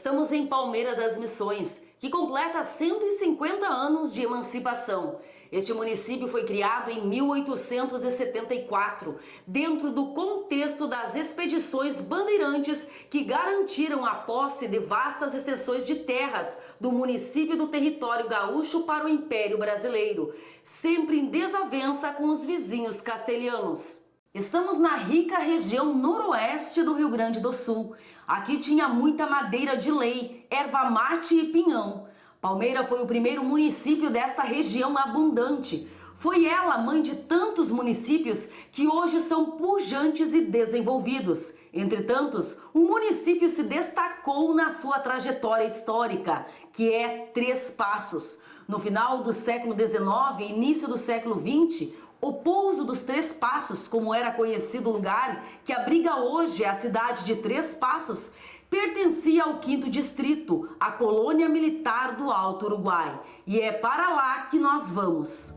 Estamos em Palmeira das Missões, que completa 150 anos de emancipação. Este município foi criado em 1874, dentro do contexto das expedições bandeirantes que garantiram a posse de vastas extensões de terras do município do território gaúcho para o Império Brasileiro, sempre em desavença com os vizinhos castelhanos. Estamos na rica região noroeste do Rio Grande do Sul. Aqui tinha muita madeira de lei, erva mate e pinhão. Palmeira foi o primeiro município desta região abundante. Foi ela mãe de tantos municípios que hoje são pujantes e desenvolvidos. Entre tantos, um município se destacou na sua trajetória histórica, que é Três Passos. No final do século XIX e início do século XX, o pouso dos Três Passos, como era conhecido o lugar que abriga hoje a cidade de Três Passos, pertencia ao 5º Distrito, a colônia militar do Alto Uruguai. E é para lá que nós vamos.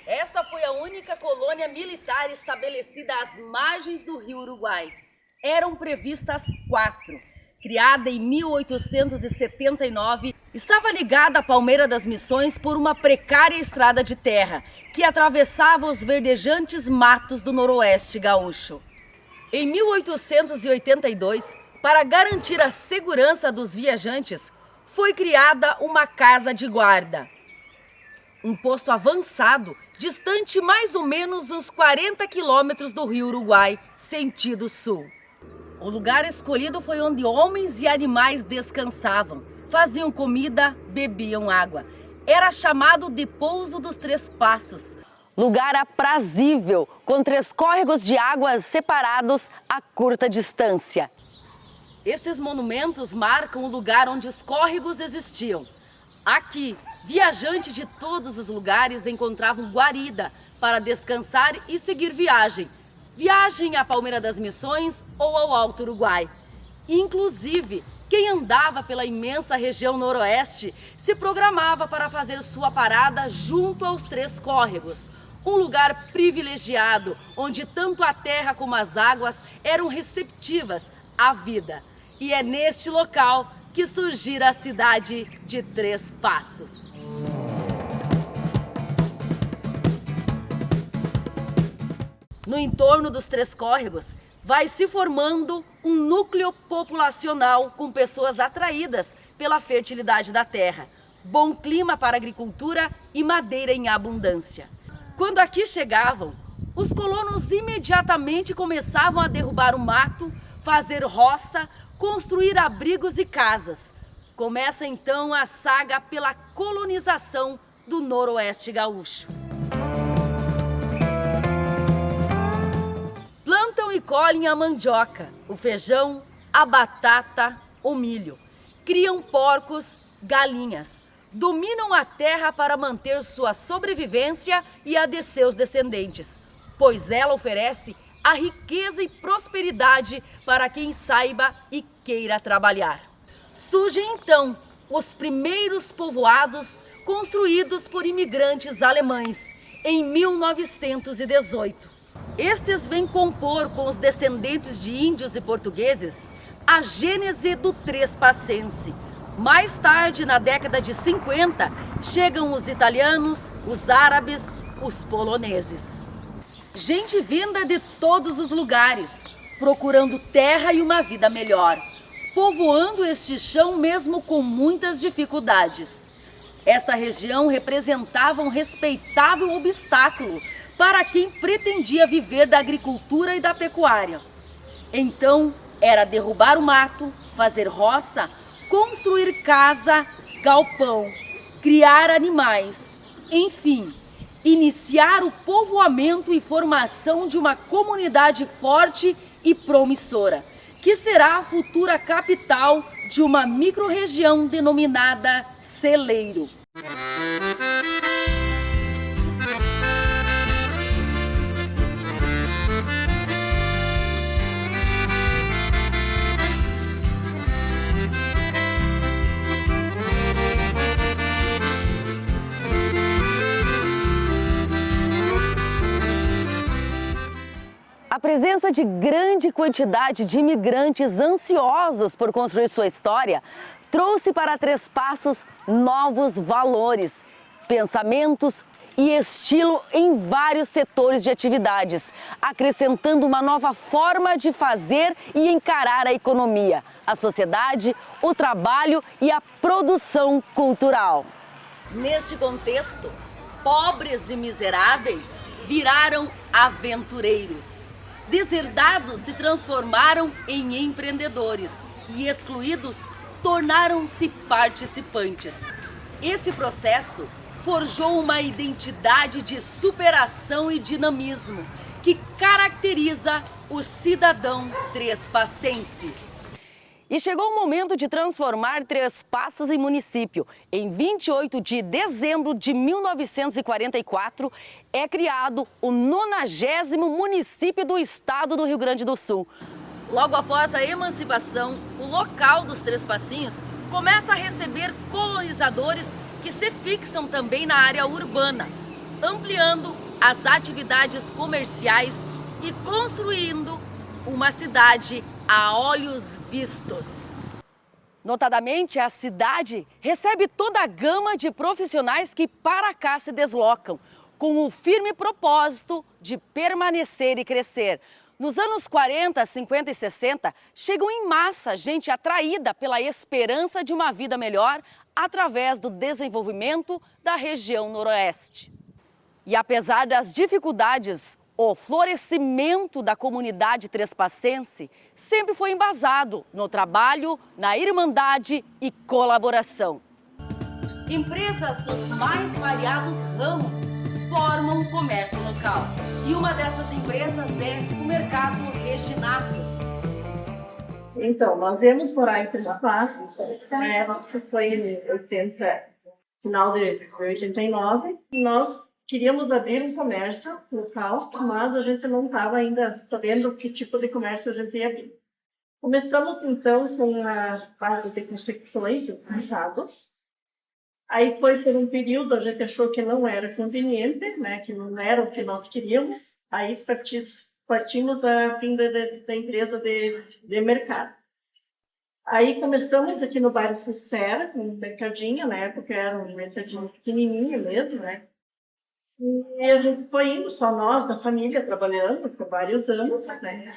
Esta foi a única colônia militar estabelecida às margens do rio Uruguai. Eram previstas 4. Criada em 1879, estava ligada a Palmeira das Missões por uma precária estrada de terra que atravessava os verdejantes matos do noroeste gaúcho. Em 1882, para garantir a segurança dos viajantes, foi criada uma casa de guarda. Um posto avançado, distante mais ou menos uns 40 quilômetros do rio Uruguai, sentido sul. O lugar escolhido foi onde homens e animais descansavam, faziam comida, bebiam água. Era chamado de Pouso dos Três Passos. Lugar aprazível, com 3 córregos de águas separados a curta distância. Estes monumentos marcam o lugar onde os córregos existiam. Aqui, viajantes de todos os lugares encontravam guarida para descansar e seguir viagem. Viagem à Palmeira das Missões ou ao Alto Uruguai. Inclusive, quem andava pela imensa região noroeste se programava para fazer sua parada junto aos 3 córregos. Um lugar privilegiado, onde tanto a terra como as águas eram receptivas à vida. E é neste local que surgira a cidade de Três Passos. No entorno dos 3 córregos, vai se formando um núcleo populacional com pessoas atraídas pela fertilidade da terra, bom clima para a agricultura e madeira em abundância. Quando aqui chegavam, os colonos imediatamente começavam a derrubar o mato, fazer roça, construir abrigos e casas. Começa então a saga pela colonização do noroeste gaúcho. Plantam e colhem a mandioca, o feijão, a batata, o milho. Criam porcos, galinhas. Dominam a terra para manter sua sobrevivência e a de seus descendentes, pois ela oferece a riqueza e prosperidade para quem saiba e queira trabalhar. Surgem então os primeiros povoados construídos por imigrantes alemães em 1918. Estes vêm compor com os descendentes de índios e portugueses a gênese do Trespassense. Mais tarde, na década de 50, chegam os italianos, os árabes, os poloneses. Gente vinda de todos os lugares, procurando terra e uma vida melhor, povoando este chão mesmo com muitas dificuldades. Esta região representava um respeitável obstáculo para quem pretendia viver da agricultura e da pecuária. Então, era derrubar o mato, fazer roça, construir casa, galpão, criar animais, enfim, iniciar o povoamento e formação de uma comunidade forte e promissora, que será a futura capital de uma microrregião denominada Celeiro. A presença de grande quantidade de imigrantes ansiosos por construir sua história trouxe para Três Passos novos valores, pensamentos e estilo em vários setores de atividades, acrescentando uma nova forma de fazer e encarar a economia, a sociedade, o trabalho e a produção cultural. Neste contexto, pobres e miseráveis viraram aventureiros. Deserdados se transformaram em empreendedores e excluídos tornaram-se participantes. Esse processo forjou uma identidade de superação e dinamismo que caracteriza o cidadão trespassense. E chegou o momento de transformar Três Passos em município. Em 28 de dezembro de 1944, é criado o 90º município do estado do Rio Grande do Sul. Logo após a emancipação, o local dos Três Passinhos começa a receber colonizadores que se fixam também na área urbana, ampliando as atividades comerciais e construindo uma cidade a olhos vistos. Notadamente, a cidade recebe toda a gama de profissionais que para cá se deslocam, com o firme propósito de permanecer e crescer. Nos anos 40, 50 e 60, chegam em massa gente atraída pela esperança de uma vida melhor através do desenvolvimento da região noroeste. E apesar das dificuldades, o florescimento da comunidade trespassense sempre foi embasado no trabalho, na irmandade e colaboração. Empresas dos mais variados ramos formam o comércio local. E uma dessas empresas é o Mercado Reginato. Então, nós viemos morar em Três Passos, isso foi em 80, final de 89. Nós queríamos abrir um comércio local, mas a gente não estava ainda sabendo que tipo de comércio a gente ia abrir. Começamos, então, com a parte de construções passados. Aí foi por um período, a gente achou que não era conveniente, né, que não era o que nós queríamos. Aí partimos a fim da empresa de mercado. Aí começamos aqui no bairro Sincera, com um mercadinho, na época era um mercadinho pequenininho mesmo, né? E a gente foi indo, só nós, da família, trabalhando por vários anos, né?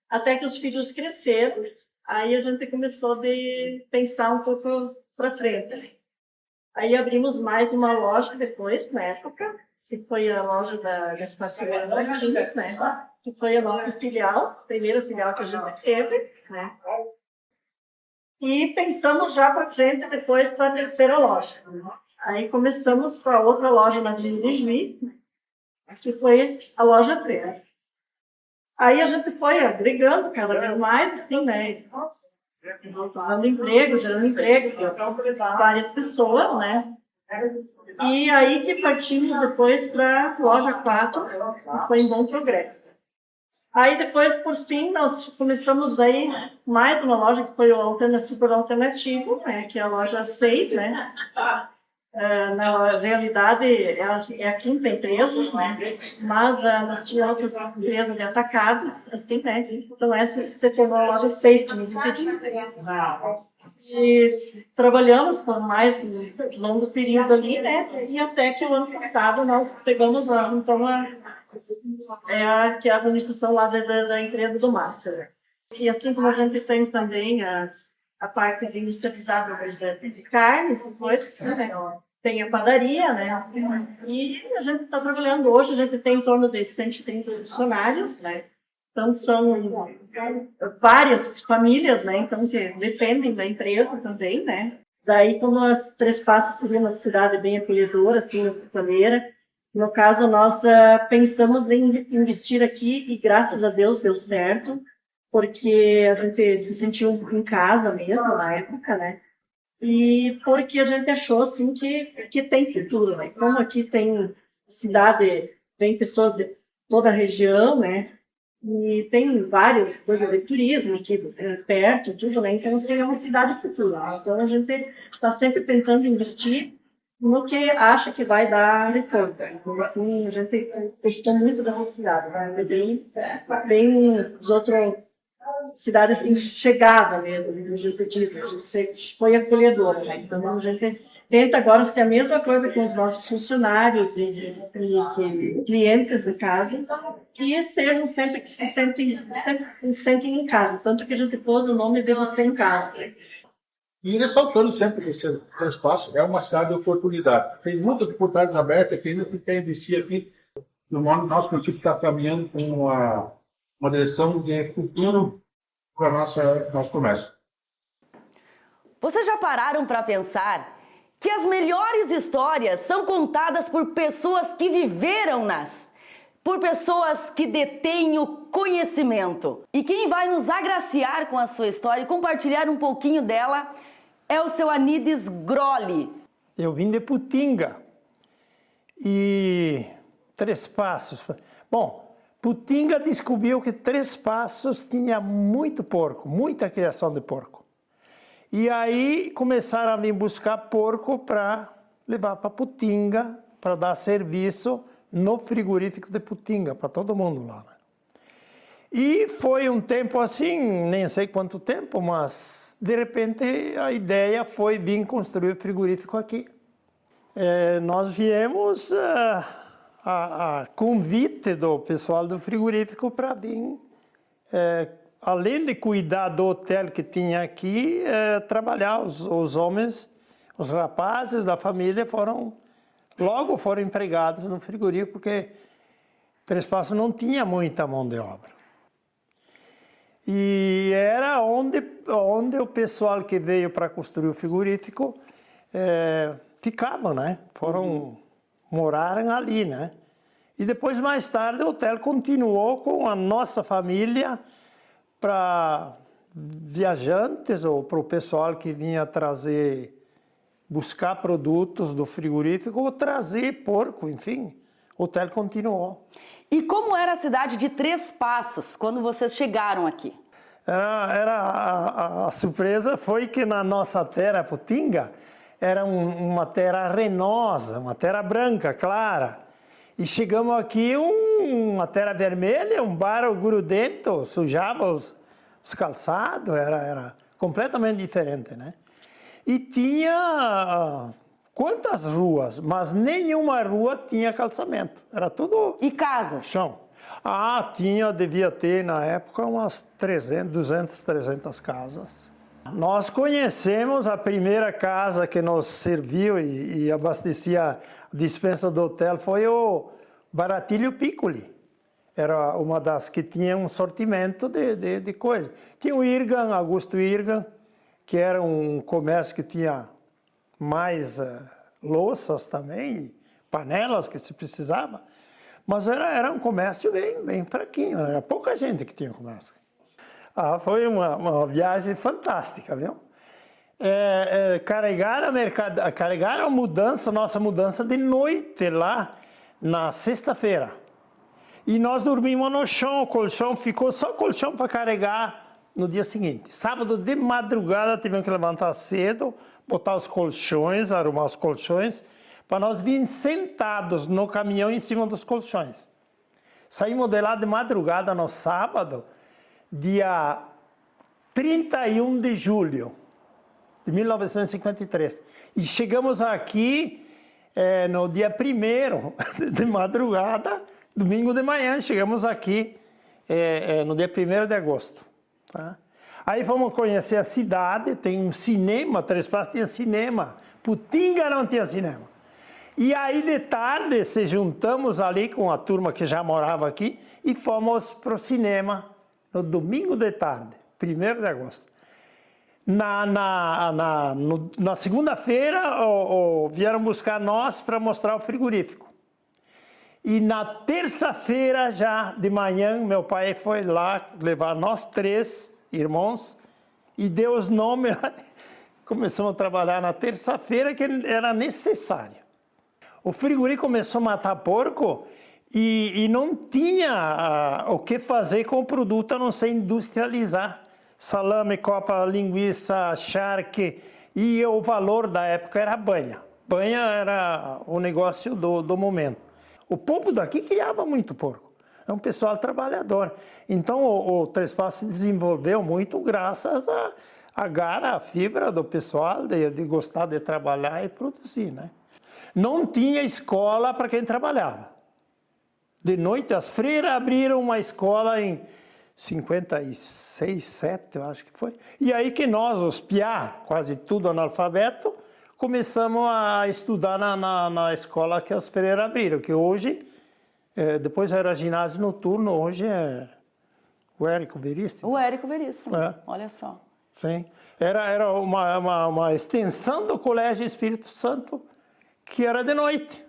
Até que os filhos cresceram, aí a gente começou a pensar um pouco para frente. Aí abrimos mais uma loja depois, na época, que foi a loja da Gaspar Silveira Martins, né? Que foi a nossa filial, a primeira filial que a gente teve, né? E pensamos já para frente depois para a terceira loja. Aí começamos para outra loja na Avenida de Juí, que foi a loja 3. Aí a gente foi agregando cada vez mais, assim, né? Gerando emprego para várias pessoas, né? E aí que partimos depois para a loja 4, que foi em Bom Progresso. Aí depois, por fim, nós começamos daí mais uma loja que foi o Super Alternativo, né? Que é a loja 6, né? Na realidade, é a quinta empresa, né? Mas nós tínhamos outras empresas de atacados, assim, né? Então, essa se tornou a loja 6, que nos impediu. E trabalhamos por mais um longo período ali, né? E até que o ano passado nós pegamos, então, que é a administração lá da empresa do Master. E assim como a gente tem também a parte de industrializada de carnes e coisas, né? Tem a padaria, né? E a gente está trabalhando hoje, a gente tem em torno de 130 funcionários, né? Então, são várias famílias, né? Então, que dependem da empresa também, né? Daí, como as Três Passos seria uma cidade bem acolhedora, assim, hospitaleira, no caso, nós pensamos em investir aqui e, graças a Deus, deu certo, porque a gente se sentiu em casa mesmo, na época, né? E porque a gente achou, assim, que tem futuro, né? Como aqui tem cidade, tem pessoas de toda a região, né? E tem várias coisas de turismo aqui perto, tudo, né? Então, assim, é uma cidade futura. Então, a gente está sempre tentando investir no que acha que vai dar retorno. Então, assim, a gente gostou muito dessa cidade, né? É bem os outros cidade assim chegada mesmo, a gente diz, a gente sempre foi acolhedora, né? Então a gente tenta agora ser a mesma coisa com os nossos funcionários e clientes de casa, que sejam sempre que se sentem em casa, tanto que a gente pôs o nome de Você em Casa. E ressaltando sempre que esse espaço é uma cidade de oportunidade. Tem muitas oportunidades abertas que ainda quer investir aqui. No nosso município está caminhando com uma direção de futuro para o nosso comércio. Vocês já pararam para pensar que as melhores histórias são contadas por pessoas que viveram-nas, por pessoas que detêm o conhecimento? E quem vai nos agraciar com a sua história e compartilhar um pouquinho dela é o seu Anides Grolli. Eu vim de Putinga e Três Passos. Bom, Putinga descobriu que Três Passos tinha muito porco, muita criação de porco. E aí começaram a vir buscar porco para levar para Putinga, para dar serviço no frigorífico de Putinga, para todo mundo lá. Né? E foi um tempo assim, nem sei quanto tempo, mas de repente a ideia foi vir construir o frigorífico aqui. Nós viemos a convite do pessoal do frigorífico para vir, além de cuidar do hotel que tinha aqui, trabalhar. Os homens, os rapazes da família logo foram empregados no frigorífico, porque Três Passos não tinha muita mão de obra. E era onde o pessoal que veio para construir o frigorífico ficava, né? Moraram ali, né? E depois, mais tarde, o hotel continuou com a nossa família para viajantes ou para o pessoal que vinha buscar produtos do frigorífico ou trazer porco, enfim. O hotel continuou. E como era a cidade de Três Passos quando vocês chegaram aqui? A surpresa foi que na nossa terra, Putinga, era uma terra arenosa, uma terra branca, clara. E chegamos aqui, uma terra vermelha, um barro grudento, sujava os calçados, era completamente diferente, né? E tinha quantas ruas, mas nenhuma rua tinha calçamento, era tudo... E casas? Chão. Devia ter na época umas 200, 300 casas. Nós conhecemos a primeira casa que nos serviu e abastecia a dispensa do hotel, foi o Baratilho Piccoli. Era uma das que tinha um sortimento de coisas. Tinha o Irgan, Augusto Irgan, que era um comércio que tinha mais louças também, panelas que se precisava. Mas era um comércio bem fraquinho, era pouca gente que tinha comércio. Foi uma viagem fantástica, viu? Carregaram a nossa mudança de noite lá na sexta-feira. E nós dormimos no chão, o colchão ficou só colchão para carregar no dia seguinte. Sábado de madrugada tivemos que levantar cedo, botar os colchões, arrumar os colchões, para nós virmos sentados no caminhão em cima dos colchões. Saímos de lá de madrugada no sábado, dia 31 de julho de 1953. E chegamos aqui no dia 1º de madrugada, domingo de manhã, chegamos aqui no dia 1º de agosto. Tá? Aí fomos conhecer a cidade, tem um cinema, Três Passos tinha cinema, Putinga não tinha cinema. E aí de tarde se juntamos ali com a turma que já morava aqui e fomos para o cinema no domingo de tarde, 1º de agosto. Na segunda-feira vieram buscar nós para mostrar o frigorífico. E na terça-feira já de manhã meu pai foi lá levar nós 3 irmãos e deu os nomes. Começamos a trabalhar na terça-feira que era necessário. O frigorífico começou a matar porco e não tinha o que fazer com o produto a não ser industrializar. Salame, copa, linguiça, charque, e o valor da época era banha. Espanha era o negócio do momento. O povo daqui criava muito porco. É um pessoal trabalhador. Então o Três Passos se desenvolveu muito graças à garra, à fibra do pessoal de gostar de trabalhar e produzir, né? Não tinha escola para quem trabalhava. De noite, as freiras abriram uma escola em 56, 7, eu acho que foi. E aí que nós, os piá, quase tudo analfabeto, começamos a estudar na escola que as freiras abriram, que hoje, depois era ginásio noturno, hoje é o Érico Veríssimo. O Érico Veríssimo, É. olha só. Sim. Era uma extensão do Colégio Espírito Santo, que era de noite.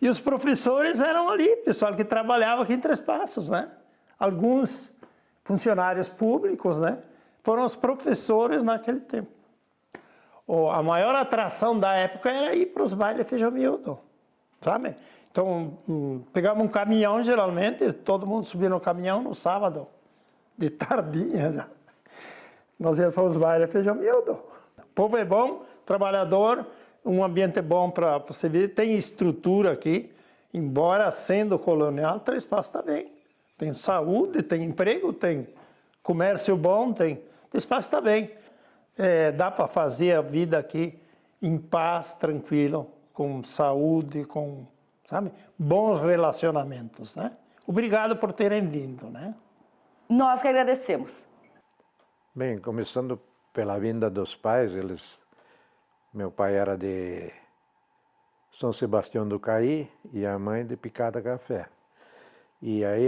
E os professores eram ali, pessoal que trabalhava aqui em Três Passos, né? Alguns funcionários públicos, né? Foram os professores naquele tempo. A maior atração da época era ir para os bailes feijão miúdo, sabe? Então, pegava um caminhão, geralmente, todo mundo subia no caminhão no sábado, de tardinha já. Nós íamos para os bailes feijão miúdo. O povo é bom, trabalhador, um ambiente bom para você ver, tem estrutura aqui, embora sendo colonial, Três Passos está bem. Tem saúde, tem emprego, tem comércio bom, Três Passos está bem. Dá para fazer a vida aqui em paz, tranquilo, com saúde, com, sabe, bons relacionamentos, né? Obrigado por terem vindo, né? Nós que agradecemos. Bem, começando pela vinda dos pais, meu pai era de São Sebastião do Caí e a mãe de Picada Café. E aí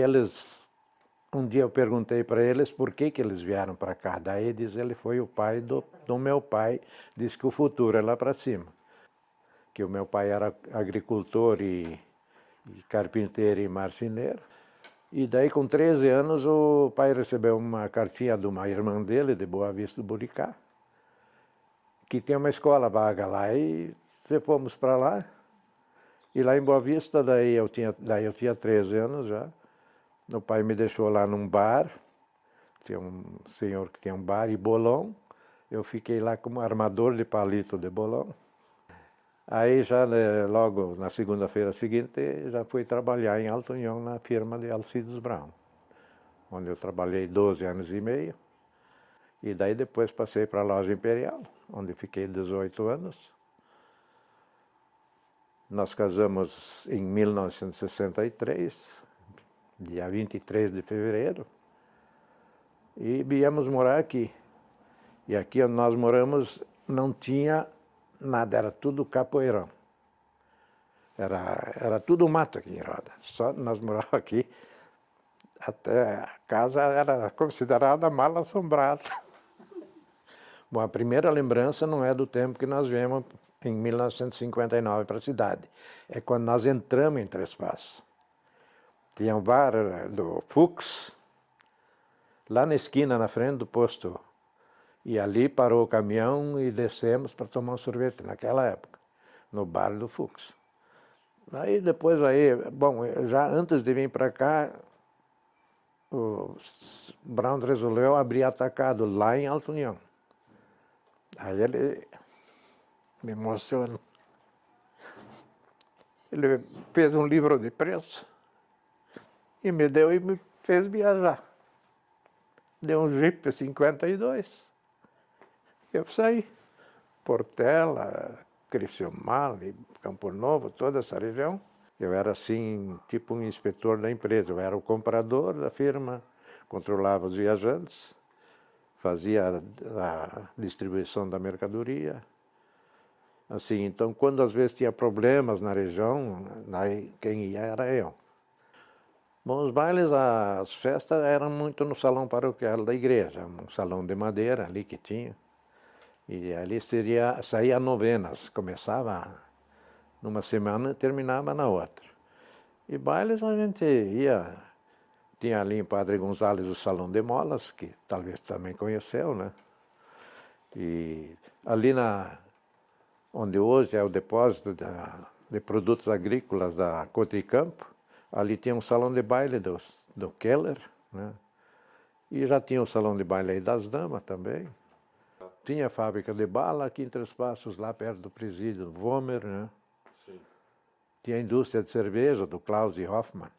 um dia eu perguntei para eles por que eles vieram para cá. Daí ele foi o pai do meu pai, disse que o futuro é lá para cima. Que o meu pai era agricultor e carpinteiro e marceneiro. E daí com 13 anos o pai recebeu uma cartinha de uma irmã dele, de Boa Vista do Buricá, que tem uma escola vaga lá, e fomos para lá. E lá em Boa Vista, daí eu tinha 13 anos já. O pai me deixou lá num bar, tinha um senhor que tinha um bar e bolão. Eu fiquei lá como armador de palito de bolão. Aí já logo na segunda-feira seguinte, já fui trabalhar em Alto União na firma de Alcides Brown, onde eu trabalhei 12 anos e meio. E daí depois passei para a Loja Imperial, onde fiquei 18 anos. Nós casamos em 1963, dia 23 de fevereiro, e viemos morar aqui. E aqui onde nós moramos não tinha nada, era tudo capoeirão. Era tudo mato aqui em Roda. Só nós morávamos aqui, até a casa era considerada mal assombrada. Bom, a primeira lembrança não é do tempo que nós viemos em 1959 para a cidade. É quando nós entramos em Três Passos. Tinha um bar do Fux, lá na esquina, na frente do posto. E ali parou o caminhão e descemos para tomar um sorvete, naquela época, no bar do Fux. Aí depois, bom, já antes de vir para cá, o Brown resolveu abrir atacado lá em Alto União. Aí ele me emociona. Ele fez um livro de preço e me deu e me fez viajar. Deu um Jeep 52. Eu saí. Portela, Criciúmal, Campo Novo, toda essa região. Eu era assim, tipo um inspetor da empresa. Eu era o comprador da firma, controlava os viajantes, fazia a distribuição da mercadoria. Assim, então, quando às vezes tinha problemas na região, quem ia era eu. Bom, os bailes, as festas eram muito no salão paroquial da igreja, um salão de madeira ali que tinha. E ali saía novenas, começava numa semana e terminava na outra. E bailes a gente ia, tinha ali em Padre Gonzales o Salão de Molas, que talvez também conheceu, né? E ali onde hoje é o depósito de produtos agrícolas da Cotricampo, ali tinha um salão de baile do Keller, né? E já tinha o salão de baile aí das damas também. Tinha fábrica de bala aqui em Três Passos, lá perto do presídio, do Vomer, né? Sim. Tinha a indústria de cerveja do Klaus e Hoffmann.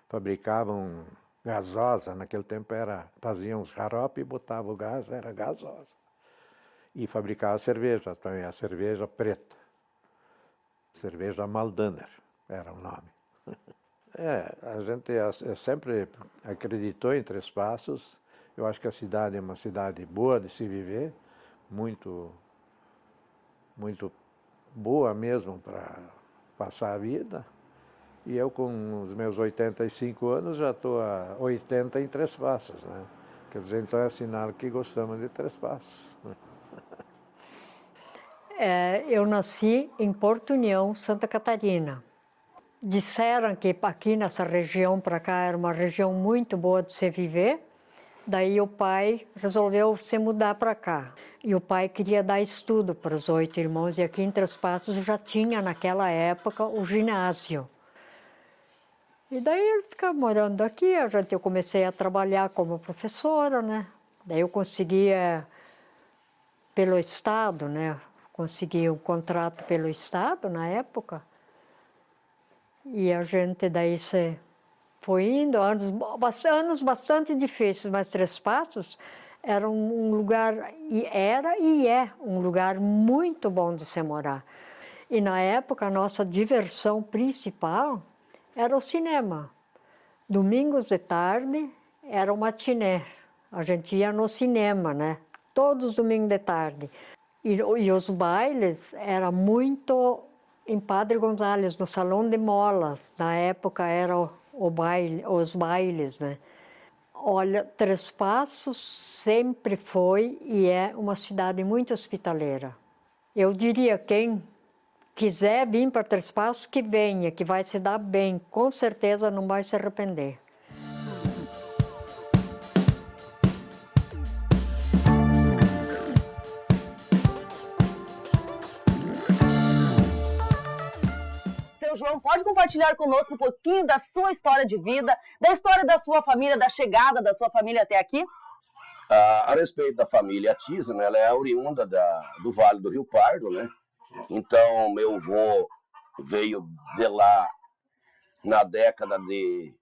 Fabricavam gasosa, naquele tempo faziam xarope e botavam o gás, era gasosa. E fabricava cerveja também, a cerveja preta. Cerveja Maldaner era o nome. A gente sempre acreditou em Três Passos. Eu acho que a cidade é uma cidade boa de se viver, muito boa mesmo para passar a vida. E eu, com os meus 85 anos, já estou há 80 em Três Passos, né? Quer dizer, então é sinal que gostamos de Três Passos. Eu nasci em Porto União, Santa Catarina. Disseram que aqui nessa região para cá era uma região muito boa de se viver. Daí o pai resolveu se mudar para cá. E o pai queria dar estudo para os 8 irmãos. E aqui em Três Passos já tinha, naquela época, o ginásio. E daí ele ficava morando aqui. Eu comecei a trabalhar como professora, né? Daí eu conseguia, pelo Estado, né? Consegui um contrato pelo Estado na época. E a gente daí se foi indo, anos bastante difíceis, mas Três Passos era um lugar, e é um lugar muito bom de se morar. E na época a nossa diversão principal era o cinema. Domingos de tarde era o matiné. A gente ia no cinema, né? Todos os domingos de tarde. E os bailes era muito em Padre Gonzales, no Salão de Molas. Na época era os bailes, né? Olha, Três Passos sempre foi e é uma cidade muito hospitaleira. Eu diria, quem quiser vir para Três Passos, que venha, que vai se dar bem. Com certeza não vai se arrepender. Seu João, pode compartilhar conosco um pouquinho da sua história de vida, da história da sua família, da chegada da sua família até aqui? A respeito da família Tisa, né, ela é oriunda do Vale do Rio Pardo, né? Então, meu avô veio de lá na década de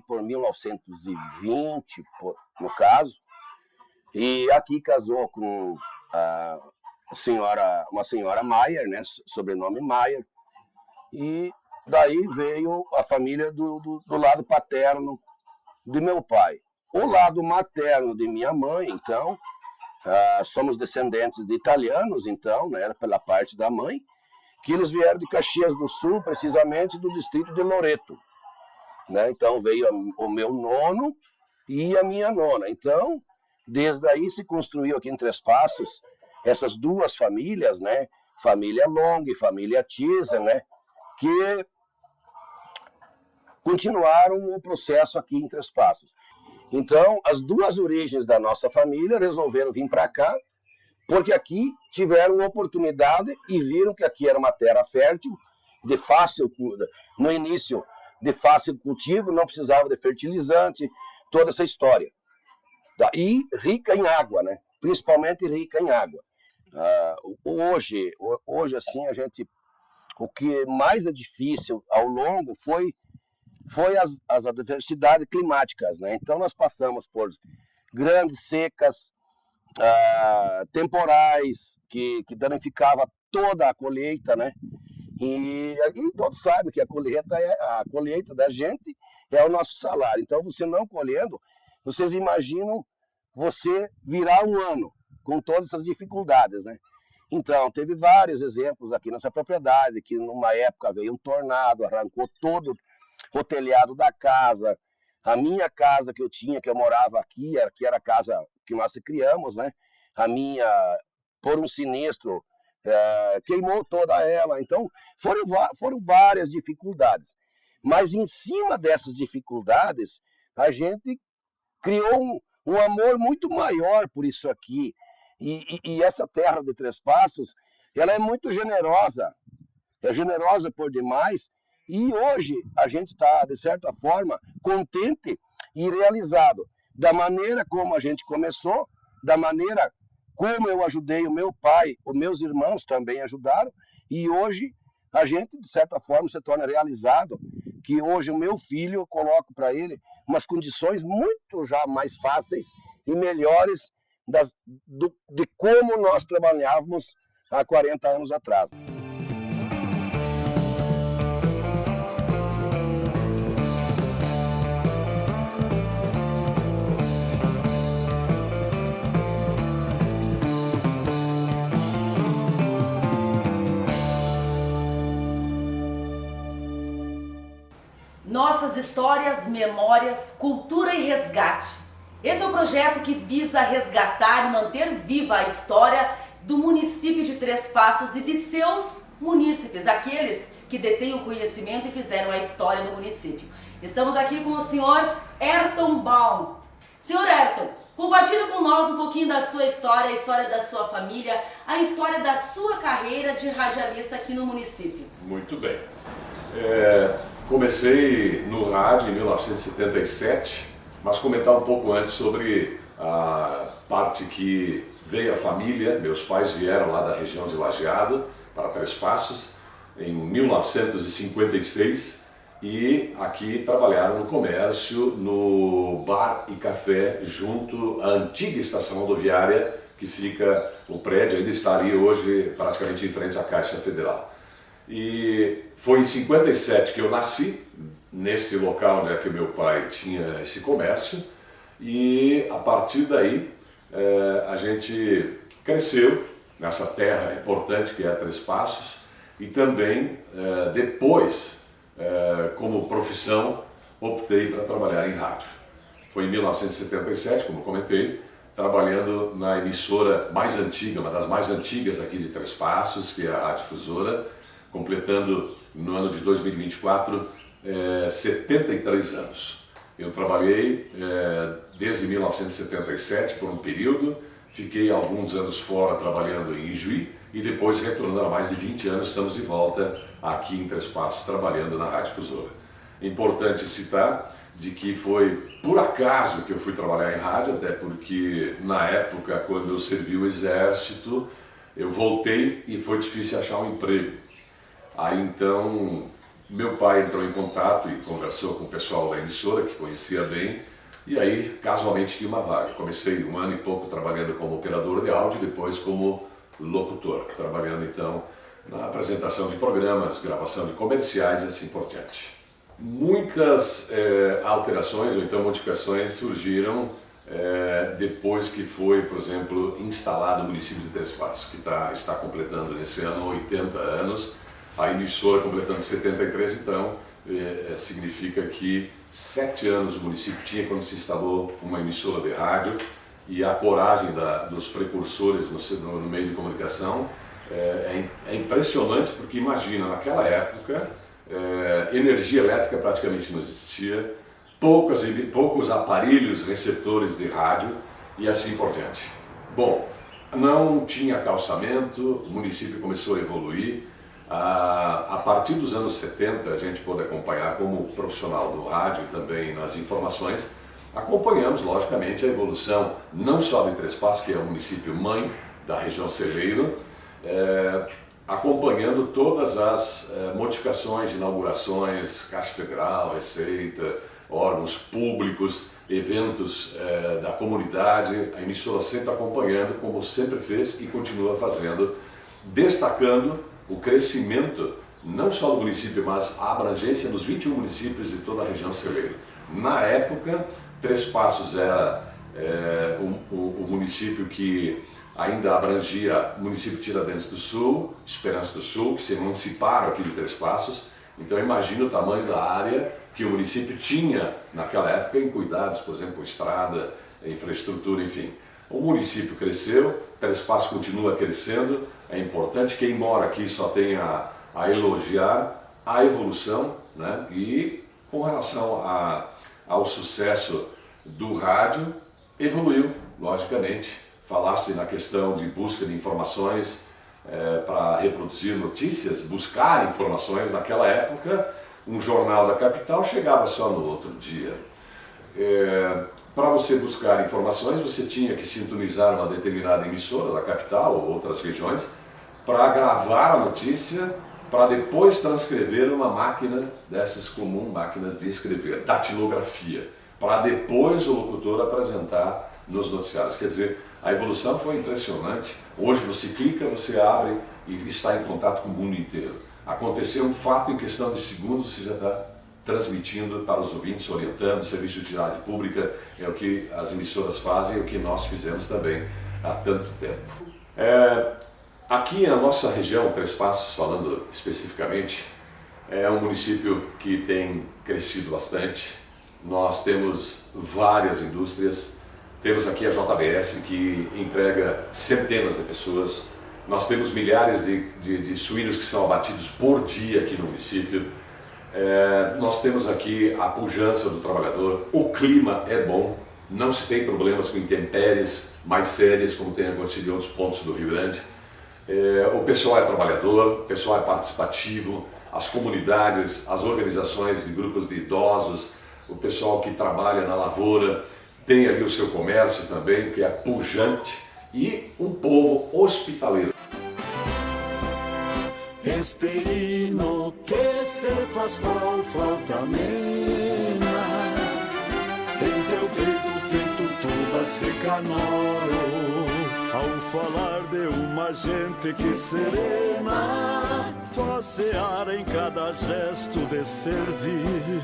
por 1920, no caso, e aqui casou com uma senhora Maier, né, sobrenome Maier, e daí veio a família do lado paterno de meu pai. O lado materno de minha mãe, então, somos descendentes de italianos, então, né, pela parte da mãe, que eles vieram de Caxias do Sul, precisamente do distrito de Loreto. Né? Então, veio o meu nono e a minha nona. Então, desde aí se construiu aqui em Três Passos essas duas famílias, né? Família Long e família Tisa, né? Que continuaram o processo aqui em Três Passos. Então, as duas origens da nossa família resolveram vir para cá, porque aqui tiveram oportunidade e viram que aqui era uma terra fértil, no início de fácil cultivo, não precisava de fertilizante, toda essa história. E rica em água, né? Principalmente rica em água. Hoje assim, o que mais é difícil ao longo foi as adversidades climáticas, né? Então nós passamos por grandes secas, temporais, que danificava toda a colheita, né? E todos sabem que a colheita da gente é o nosso salário. Então você não colhendo, vocês imaginam você virar um ano com todas essas dificuldades, né? Então, teve vários exemplos aqui nessa propriedade, que numa época veio um tornado, arrancou todo o telhado da casa. A minha casa que eu tinha, que eu morava aqui, que era a casa que nós criamos, né? A minha, por um sinistro, queimou toda ela. Então, foram várias dificuldades. Mas em cima dessas dificuldades, a gente criou um amor muito maior por isso aqui. E essa terra de Três Passos, ela é muito generosa. É generosa por demais. E hoje a gente está, de certa forma, contente e realizado. Da maneira como a gente começou, da maneira como eu ajudei o meu pai, os meus irmãos também ajudaram, e hoje a gente, de certa forma, se torna realizado, que hoje o meu filho, eu coloco para ele umas condições muito já mais fáceis e melhores de como nós trabalhávamos há 40 anos atrás. Nossas histórias, memórias, cultura e resgate. Esse é um projeto que visa resgatar e manter viva a história do município de Três Passos e de seus munícipes, aqueles que detêm o conhecimento e fizeram a história do município. Estamos aqui com o senhor Ayrton Baum. Senhor Ayrton, compartilhe com nós um pouquinho da sua história, a história da sua família, a história da sua carreira de radialista aqui no município. Muito bem. Comecei no rádio em 1977, mas comentar um pouco antes sobre a parte que veio a família. Meus pais vieram lá da região de Lajeado para Três Passos em 1956 e aqui trabalharam no comércio, no bar e café junto à antiga estação rodoviária que fica, o prédio ainda está ali hoje praticamente em frente à Caixa Federal. E foi em 57 que eu nasci, nesse local onde é que meu pai tinha esse comércio, e a partir daí a gente cresceu nessa terra importante que é Três Passos, e também depois, como profissão, optei para trabalhar em rádio. Foi em 1977, como comentei, trabalhando na emissora mais antiga, uma das mais antigas aqui de Três Passos, que é a Rádio Difusora, completando no ano de 2024 73 anos. Eu trabalhei desde 1977 por um período, fiquei alguns anos fora trabalhando em Ijuí e depois retornando há mais de 20 anos, estamos de volta aqui em Três Passos trabalhando na Rádio Difusora. Importante citar de que foi por acaso que eu fui trabalhar em rádio, até porque na época, quando eu servi o Exército, eu voltei e foi difícil achar um emprego. Aí então, meu pai entrou em contato e conversou com o pessoal da emissora, que conhecia bem, e aí casualmente tinha uma vaga. Comecei 1 ano e pouco trabalhando como operador de áudio, depois como locutor, trabalhando então na apresentação de programas, gravação de comerciais e assim por diante. Muitas alterações ou então modificações surgiram depois que foi, por exemplo, instalado o município de Três Passos, que está completando nesse ano 80 anos, a emissora completando 73, então significa que 7 anos o município tinha quando se instalou uma emissora de rádio, e a coragem dos precursores no meio de comunicação é impressionante, porque imagina, naquela época energia elétrica praticamente não existia, poucos aparelhos receptores de rádio e assim por diante. Bom, não tinha calçamento, o município começou a evoluir. A partir dos anos 70, a gente pôde acompanhar como profissional do rádio e também nas informações, acompanhamos logicamente a evolução não só de Três Passos, que é o município mãe da região Celeiro, acompanhando todas as modificações, inaugurações, Caixa Federal, Receita, órgãos públicos, eventos da comunidade, a emissora sempre acompanhando, como sempre fez e continua fazendo, destacando o crescimento não só do município, mas a abrangência dos 21 municípios de toda a região Celeiro. Na época, Três Passos era o município que ainda abrangia o município de Tiradentes do Sul, Esperança do Sul, que se emanciparam aqui de Três Passos. Então imagina o tamanho da área que o município tinha naquela época em cuidados, por exemplo, estrada, infraestrutura, enfim. O município cresceu, Três Passos continua crescendo. É importante, quem mora aqui só tem a elogiar a evolução, né? E com relação ao sucesso do rádio, evoluiu, logicamente. Falasse na questão de busca de informações para reproduzir notícias, buscar informações. Naquela época, um jornal da capital chegava só no outro dia. Para você buscar informações, você tinha que sintonizar uma determinada emissora da capital ou outras regiões para gravar a notícia, para depois transcrever numa máquina dessas comuns máquinas de escrever, datilografia, para depois o locutor apresentar nos noticiários. Quer dizer, a evolução foi impressionante. Hoje você clica, você abre e está em contato com o mundo inteiro. Aconteceu um fato, em questão de segundos você já está transmitindo para os ouvintes, orientando, serviço de utilidade pública, é o que as emissoras fazem, é o que nós fizemos também há tanto tempo. Aqui na nossa região, Três Passos, falando especificamente, é um município que tem crescido bastante. Nós temos várias indústrias, temos aqui a JBS que emprega centenas de pessoas, nós temos milhares de suínos que são abatidos por dia aqui no município. Nós temos aqui a pujança do trabalhador, o clima é bom, não se tem problemas com intempéries mais sérias como tem acontecido em outros pontos do Rio Grande. O pessoal é trabalhador, o pessoal é participativo, as comunidades, as organizações de grupos de idosos, o pessoal que trabalha na lavoura, tem ali o seu comércio também, que é pujante, e um povo hospitaleiro. Este hino que se faz com flauta amena, em teu peito feito tuba se canoro, ao falar de uma gente que serena, facear em cada gesto de servir.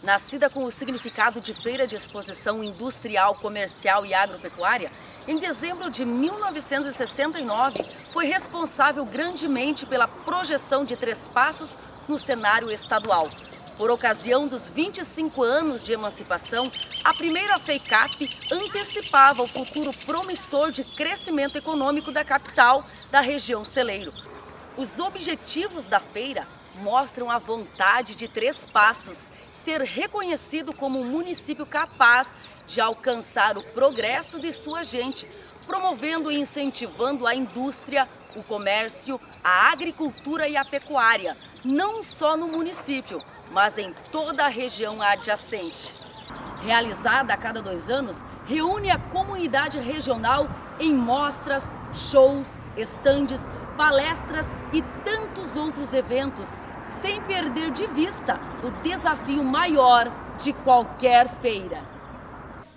Nascida com o significado de feira de exposição industrial, comercial e agropecuária, em dezembro de 1969, foi responsável grandemente pela projeção de Três Passos no cenário estadual. Por ocasião dos 25 anos de emancipação, a primeira FEICAP antecipava o futuro promissor de crescimento econômico da capital da região celeiro. Os objetivos da feira mostram a vontade de Três Passos ser reconhecido como um município capaz de alcançar o progresso de sua gente, promovendo e incentivando a indústria, o comércio, a agricultura e a pecuária, não só no município, mas em toda a região adjacente. Realizada a cada 2 anos, reúne a comunidade regional em mostras, shows, estandes, palestras e tantos outros eventos, sem perder de vista o desafio maior de qualquer feira.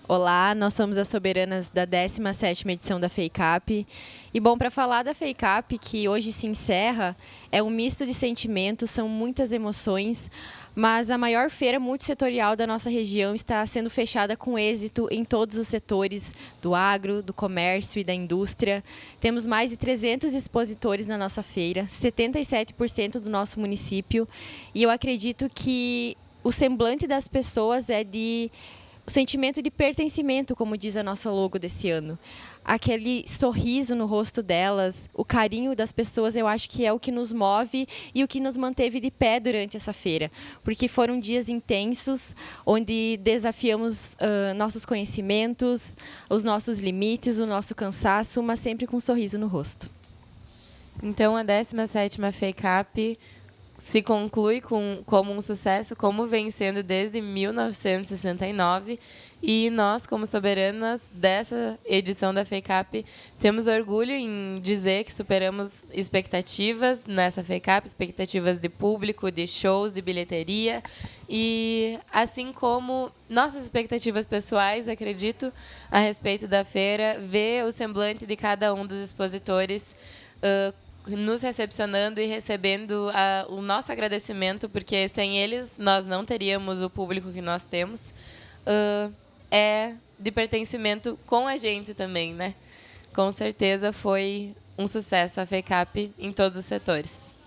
Olá, nós somos as soberanas da 17ª edição da FEICAP. E bom, para falar da FEICAP, que hoje se encerra, é um misto de sentimentos, são muitas emoções, mas a maior feira multissetorial da nossa região está sendo fechada com êxito em todos os setores do agro, do comércio e da indústria. Temos mais de 300 expositores na nossa feira, 77% do nosso município, e eu acredito que o semblante das pessoas é de o sentimento de pertencimento, como diz a nossa logo desse ano. Aquele sorriso no rosto delas, o carinho das pessoas, eu acho que é o que nos move e o que nos manteve de pé durante essa feira. Porque foram dias intensos, onde desafiamos nossos conhecimentos, os nossos limites, o nosso cansaço, mas sempre com um sorriso no rosto. Então, a 17ª FEICAP se conclui como um sucesso, como vem sendo desde 1969, e nós, como soberanas dessa edição da FEICAP, temos orgulho em dizer que superamos expectativas nessa FEICAP, expectativas de público, de shows, de bilheteria, e assim como nossas expectativas pessoais, acredito, a respeito da feira, ver o semblante de cada um dos expositores nos recepcionando e recebendo o nosso agradecimento, porque sem eles nós não teríamos o público que nós temos, é de pertencimento com a gente também, né? Com certeza foi um sucesso a FEICAP em todos os setores.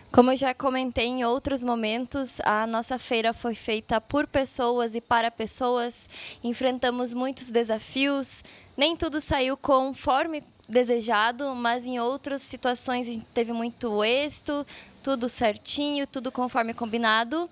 Como eu já comentei em outros momentos, a nossa feira foi feita por pessoas e para pessoas, enfrentamos muitos desafios, nem tudo saiu conforme desejado, mas em outras situações a gente teve muito êxito, tudo certinho, tudo conforme combinado.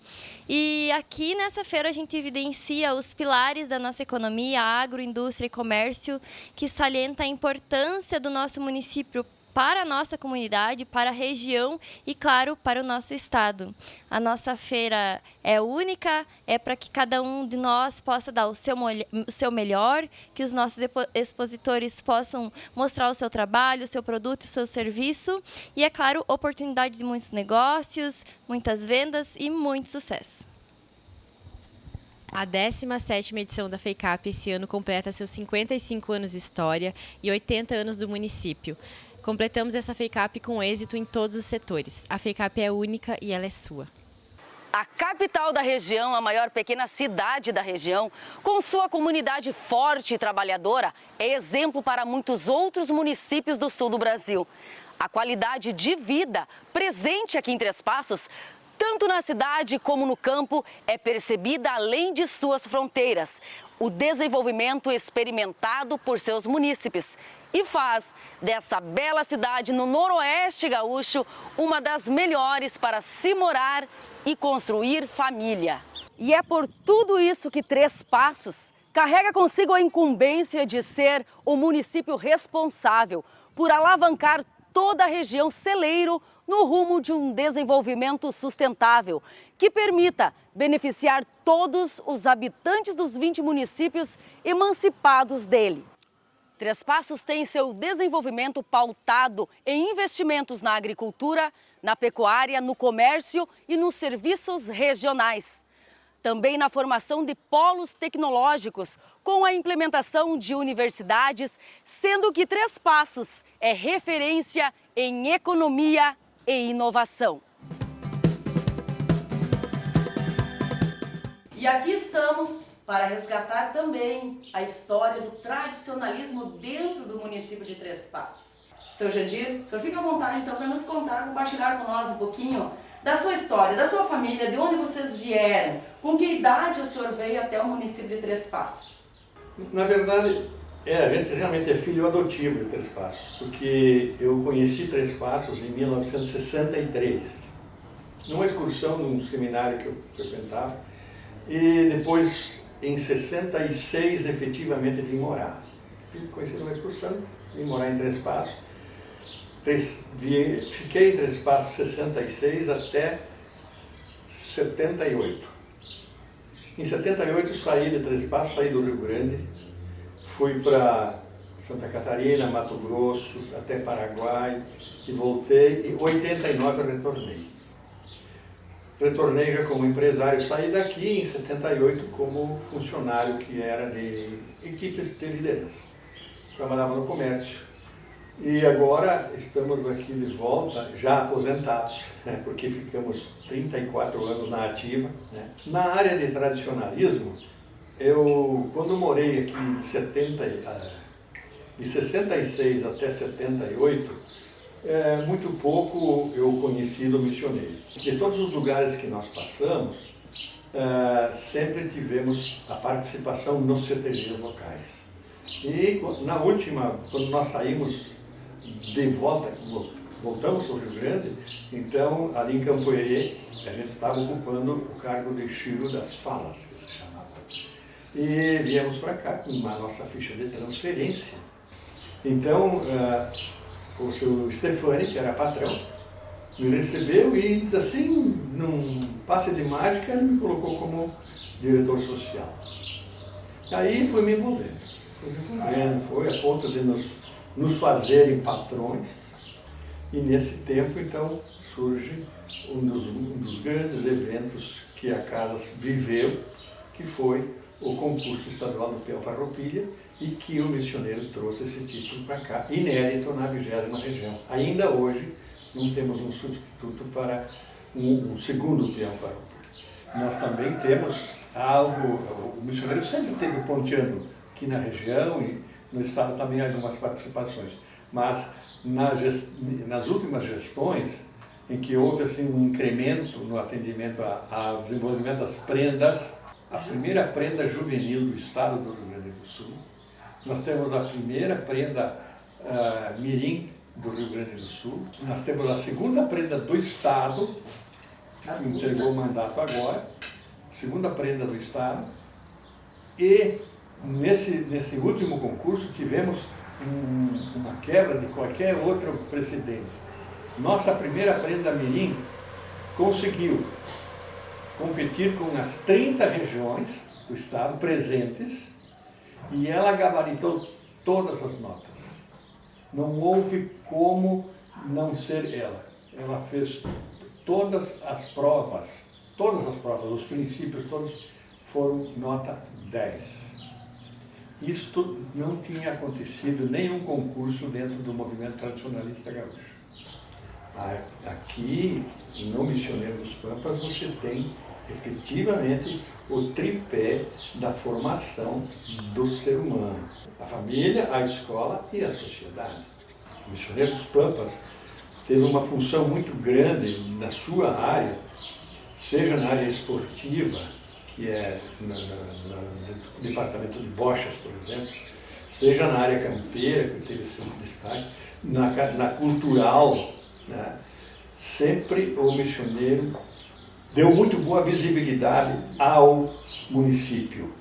E aqui nessa feira a gente evidencia os pilares da nossa economia, agro, indústria e comércio, que salienta a importância do nosso município para a nossa comunidade, para a região e, claro, para o nosso estado. A nossa feira é única, é para que cada um de nós possa dar o seu melhor, que os nossos expositores possam mostrar o seu trabalho, o seu produto, o seu serviço e, é claro, oportunidade de muitos negócios, muitas vendas e muito sucesso. A 17ª edição da FEICAP esse ano completa seus 55 anos de história e 80 anos do município. Completamos essa FEICAP com êxito em todos os setores. A FEICAP é única e ela é sua. A capital da região, a maior pequena cidade da região, com sua comunidade forte e trabalhadora, é exemplo para muitos outros municípios do sul do Brasil. A qualidade de vida presente aqui em Três Passos, tanto na cidade como no campo, é percebida além de suas fronteiras. O desenvolvimento experimentado por seus munícipes e faz dessa bela cidade no noroeste gaúcho uma das melhores para se morar e construir família. E é por tudo isso que Três Passos carrega consigo a incumbência de ser o município responsável por alavancar toda a região celeiro no rumo de um desenvolvimento sustentável que permita beneficiar todos os habitantes dos 20 municípios emancipados dele. Três Passos tem seu desenvolvimento pautado em investimentos na agricultura, na pecuária, no comércio e nos serviços regionais. Também na formação de polos tecnológicos, com a implementação de universidades, sendo que Três Passos é referência em economia e inovação. E aqui estamos para resgatar também a história do tradicionalismo dentro do município de Três Passos. Seu Jandir, o senhor fica à vontade então para nos contar, compartilhar com nós um pouquinho da sua história, da sua família, de onde vocês vieram, com que idade o senhor veio até o município de Três Passos? Na verdade, a gente realmente é filho adotivo de Três Passos, porque eu conheci Três Passos em 1963, numa excursão num seminário que eu frequentava, e depois, em 66, efetivamente vim morar. Conheci numa excursão, vim morar em Três Passos. Fiquei em Três Passos 66 até 78. Em 78 saí de Três Passos, saí do Rio Grande, fui para Santa Catarina, Mato Grosso, até Paraguai e voltei. Em 89 eu retornei. Retornei já como empresário, saí daqui em 78 como funcionário que era de equipes de liderança. Trabalhava no comércio. E agora estamos aqui de volta, já aposentados, né, porque ficamos 34 anos na ativa. Né. Na área de tradicionalismo, eu, quando morei aqui de 66 até 78, muito pouco eu conheci do missioneiro. De todos os lugares que nós passamos, sempre tivemos a participação nos CTGs locais. E na última, quando nós saímos de volta, voltamos para o Rio Grande, então ali em Campoerê, a gente estava ocupando o cargo de Chiro das Falas, que se chamava. E viemos para cá com a nossa ficha de transferência. Então, o seu Stefani, que era patrão, me recebeu e, assim, num passe de mágica, ele me colocou como diretor social. Aí fui me envolvendo, foi a ponto de nos fazerem patrões, e nesse tempo, então, surge um dos grandes eventos que a casa viveu, que foi o concurso estadual do peão farroupilha, e que o missioneiro trouxe esse título para cá, inédito na 20ª região. Ainda hoje, não temos um substituto para um segundo peão farroupilha. Nós também temos algo, o missioneiro sempre esteve ponteando aqui na região e no estado também algumas participações, mas nas últimas gestões, em que houve assim, um incremento no atendimento ao desenvolvimento das prendas, a primeira prenda juvenil do estado do Rio Grande do Sul, nós temos a primeira prenda mirim do Rio Grande do Sul, nós temos a segunda prenda do estado, que entregou o mandato agora, segunda prenda do estado, e nesse último concurso tivemos uma quebra de qualquer outro precedente. Nossa primeira prenda mirim conseguiu competir com as 30 regiões do estado presentes e ela gabaritou todas as notas. Não houve como não ser ela. Ela fez todas as provas, os princípios todos foram nota 10. Isto não tinha acontecido nenhum concurso dentro do movimento tradicionalista gaúcho. Aqui, no Missioneiro dos Pampas, você tem efetivamente o tripé da formação do ser humano. A família, a escola e a sociedade. O Missioneiro dos Pampas teve uma função muito grande na sua área, seja na área esportiva, que é no departamento de bochas, por exemplo, seja na área campeira, que teve seu destaque, na cultural, né? Sempre o missioneiro deu muito boa visibilidade ao município.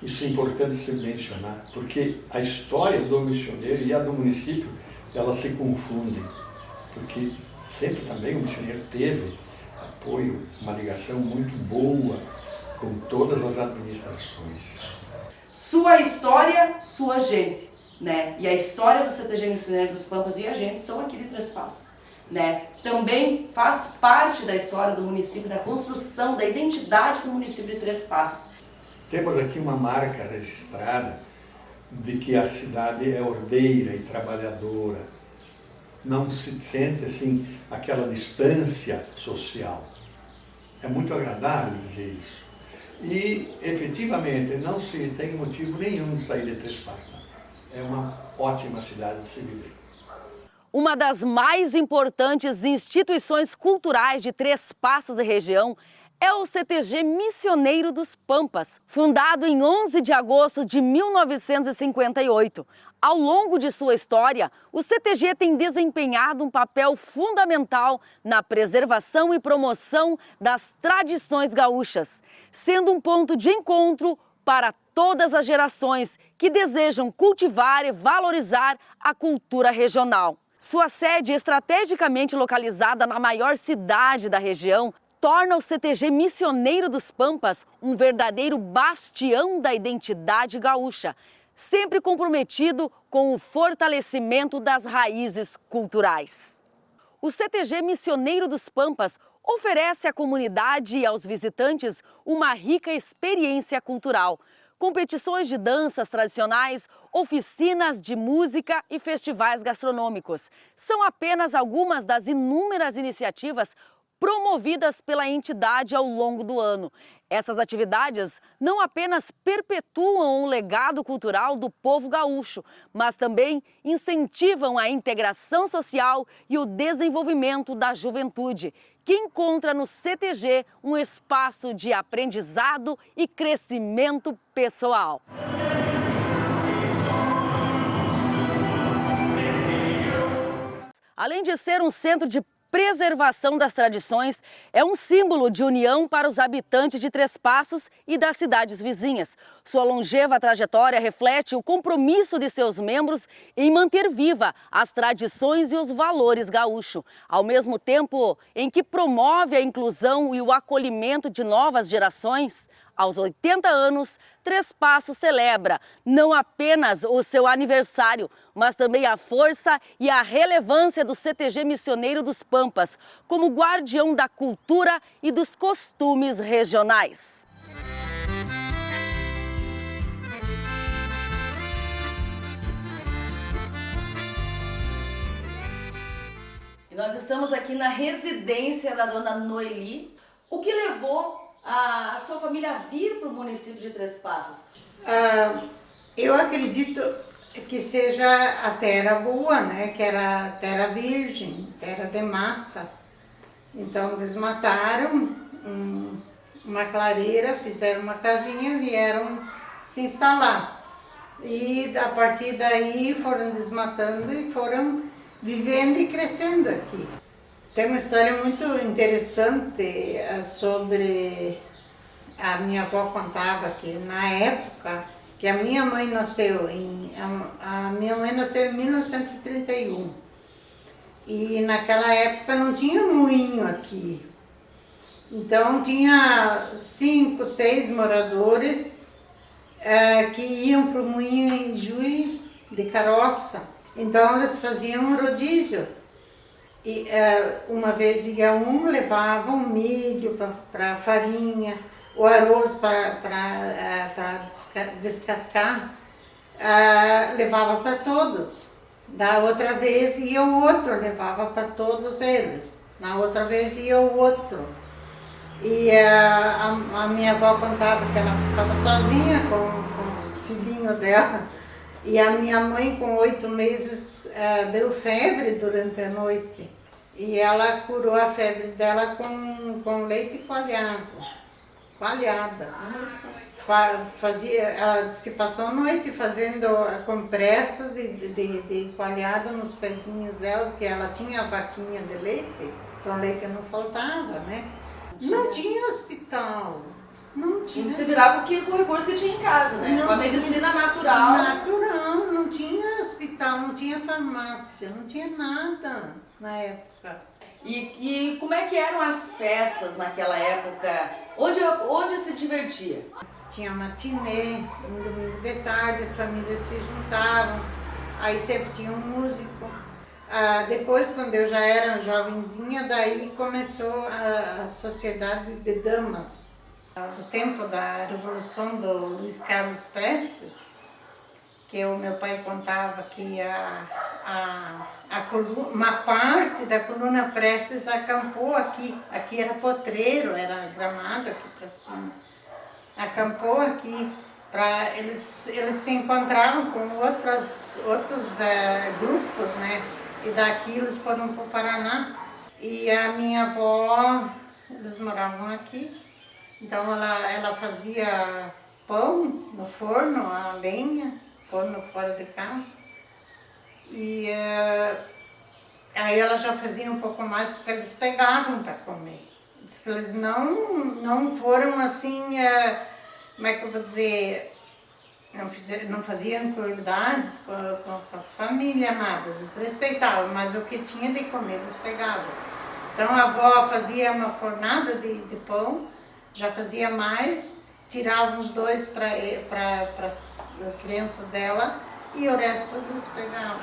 Isso é importante se mencionar, porque a história do missioneiro e a do município, elas se confundem, porque sempre também o missioneiro teve apoio, uma ligação muito boa com todas as administrações. Sua história, sua gente, né? E a história do CTG Missioneiro dos Pampas e a gente são aqui de Três Passos, né? Também faz parte da história do município, da construção, da identidade do município de Três Passos. Temos aqui uma marca registrada de que a cidade é ordeira e trabalhadora. Não se sente assim aquela distância social. É muito agradável dizer isso. E, efetivamente, não se tem motivo nenhum de sair de Três Passos. É uma ótima cidade de se viver. Uma das mais importantes instituições culturais de Três Passos e região é o CTG Missioneiro dos Pampas, fundado em 11 de agosto de 1958. Ao longo de sua história, o CTG tem desempenhado um papel fundamental na preservação e promoção das tradições gaúchas, sendo um ponto de encontro para todas as gerações que desejam cultivar e valorizar a cultura regional. Sua sede, estrategicamente localizada na maior cidade da região, torna o CTG Missioneiro dos Pampas um verdadeiro bastião da identidade gaúcha, sempre comprometido com o fortalecimento das raízes culturais. O CTG Missioneiro dos Pampas oferece à comunidade e aos visitantes uma rica experiência cultural, competições de danças tradicionais, oficinas de música e festivais gastronômicos. São apenas algumas das inúmeras iniciativas promovidas pela entidade ao longo do ano. Essas atividades não apenas perpetuam o legado cultural do povo gaúcho, mas também incentivam a integração social e o desenvolvimento da juventude, que encontra no CTG um espaço de aprendizado e crescimento pessoal. Além de ser um centro de preservação das tradições, é um símbolo de união para os habitantes de Três Passos e das cidades vizinhas. Sua longeva trajetória reflete o compromisso de seus membros em manter viva as tradições e os valores gaúchos, ao mesmo tempo em que promove a inclusão e o acolhimento de novas gerações. Aos 80 anos, Três Passos celebra não apenas o seu aniversário, mas também a força e a relevância do CTG Missioneiro dos Pampas como guardião da cultura e dos costumes regionais. E nós estamos aqui na residência da dona Noeli. O que levou a sua família a vir para o município de Três Passos? Eu acredito que seja a terra boa, né? Que era terra virgem, terra de mata. Então desmataram uma clareira, fizeram uma casinha, vieram se instalar. E a partir daí foram desmatando e foram vivendo e crescendo aqui. Tem uma história muito interessante sobre... A minha avó contava que na época que a minha mãe nasceu a minha mãe nasceu em 1931. E naquela época não tinha moinho aqui. Então tinha 5, 6 moradores que iam para o moinho em Juí de carroça. Então eles faziam um rodízio. E uma vez ia um, levava um milho para farinha, o arroz para descascar, levava para todos. Da outra vez ia o outro, levava para todos eles. Na outra vez ia o outro. E a minha avó contava que ela ficava sozinha com os filhinhos dela. E a minha mãe, com 8 meses, deu febre durante a noite. E ela curou a febre dela com leite coalhada. Ela disse que passou a noite fazendo compressas de coalhada nos pezinhos dela, porque ela tinha a vaquinha de leite, então leite não faltava, né? Não tinha hospital. Não tinha. Se virava com o recurso que tinha em casa, né? Não com a tinha, medicina natural. Natural, não tinha hospital, não tinha farmácia, não tinha nada na época. E como é que eram as festas naquela época? Onde se divertia? Tinha matinê, um domingo de tarde, as famílias se juntavam, aí sempre tinha um músico. Depois, quando eu já era jovenzinha, daí começou a sociedade de damas. Do tempo da Revolução do Luiz Carlos Prestes, que o meu pai contava que uma parte da coluna Prestes acampou aqui. Aqui era potreiro, era gramado aqui para cima. Acampou aqui. Eles se encontravam com outros grupos, né? E daqui eles foram para o Paraná. E a minha avó, eles moravam aqui. Então ela fazia pão no forno, a lenha, forno fora de casa. E aí ela já fazia um pouco mais porque eles pegavam para comer. Diz que eles não foram assim, como é que eu vou dizer, não faziam crueldades com as famílias, nada, eles respeitavam, mas o que tinha de comer eles pegavam. Então a avó fazia uma fornada de pão, já fazia mais, tirava uns 2 para as crianças dela e o resto eles pegavam.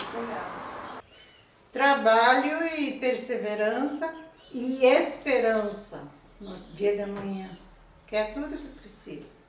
Trabalho e perseverança e esperança no dia da manhã, que é tudo que precisa.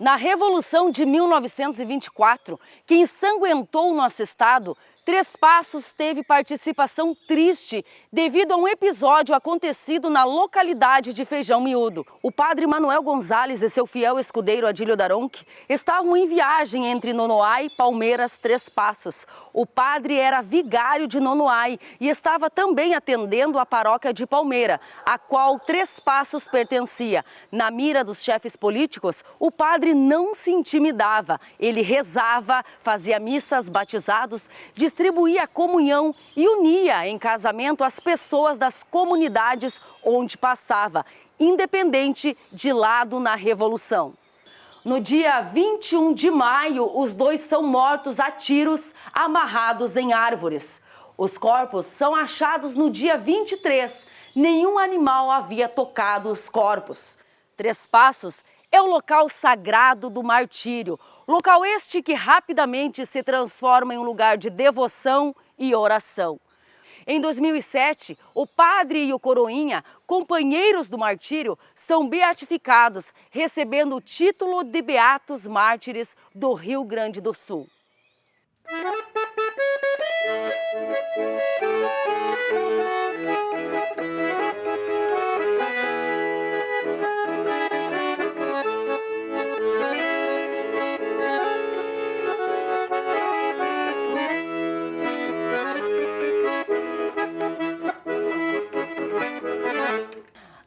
Na Revolução de 1924, que ensanguentou o nosso estado, Três Passos teve participação triste devido a um episódio acontecido na localidade de Feijão Miúdo. O padre Manuel Gonzalez e seu fiel escudeiro Adílio Daronchi estavam em viagem entre Nonoai, Palmeiras, Três Passos. O padre era vigário de Nonoai e estava também atendendo a paróquia de Palmeira, a qual Três Passos pertencia. Na mira dos chefes políticos, o padre não se intimidava. Ele rezava, fazia missas, batizados, distribuía a comunhão e unia em casamento as pessoas das comunidades onde passava, independente de lado na Revolução. No dia 21 de maio, os dois são mortos a tiros, amarrados em árvores. Os corpos são achados no dia 23. Nenhum animal havia tocado os corpos. Três Passos é o local sagrado do martírio, local este que rapidamente se transforma em um lugar de devoção e oração. Em 2007, o padre e o coroinha, companheiros do martírio, são beatificados, recebendo o título de Beatos Mártires do Rio Grande do Sul.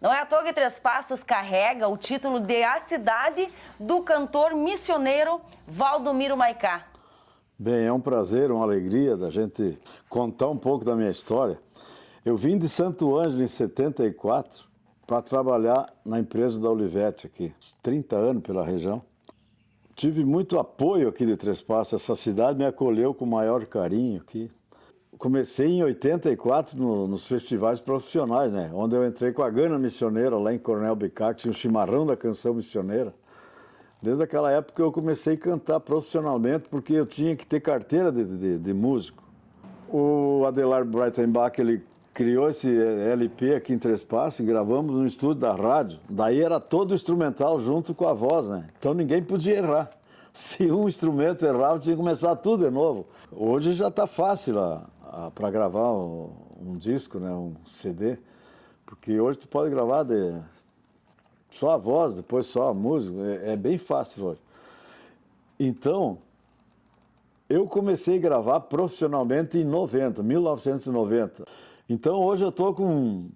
Não é à toa que Três Passos carrega o título de a cidade do cantor missioneiro Valdomiro Maicá. Bem, é um prazer, uma alegria da gente contar um pouco da minha história. Eu vim de Santo Ângelo em 74 para trabalhar na empresa da Olivetti aqui, 30 anos pela região. Tive muito apoio aqui de Três Passos, essa cidade me acolheu com o maior carinho aqui. Comecei em 84 nos festivais profissionais, né? Onde eu entrei com a Gana Missioneira lá em Coronel Bicac, tinha o chimarrão da canção missioneira. Desde aquela época eu comecei a cantar profissionalmente porque eu tinha que ter carteira de músico. O Adelar Breitenbach, ele criou esse LP aqui em Três Passos e gravamos no estúdio da rádio. Daí era todo instrumental junto com a voz, né? Então ninguém podia errar. Se um instrumento errava, tinha que começar tudo de novo. Hoje já está fácil para gravar um disco, né? Um CD, porque hoje tu pode gravar só a voz, depois só a música, é bem fácil hoje. Então, eu comecei a gravar profissionalmente em 1990. Então, hoje eu estou com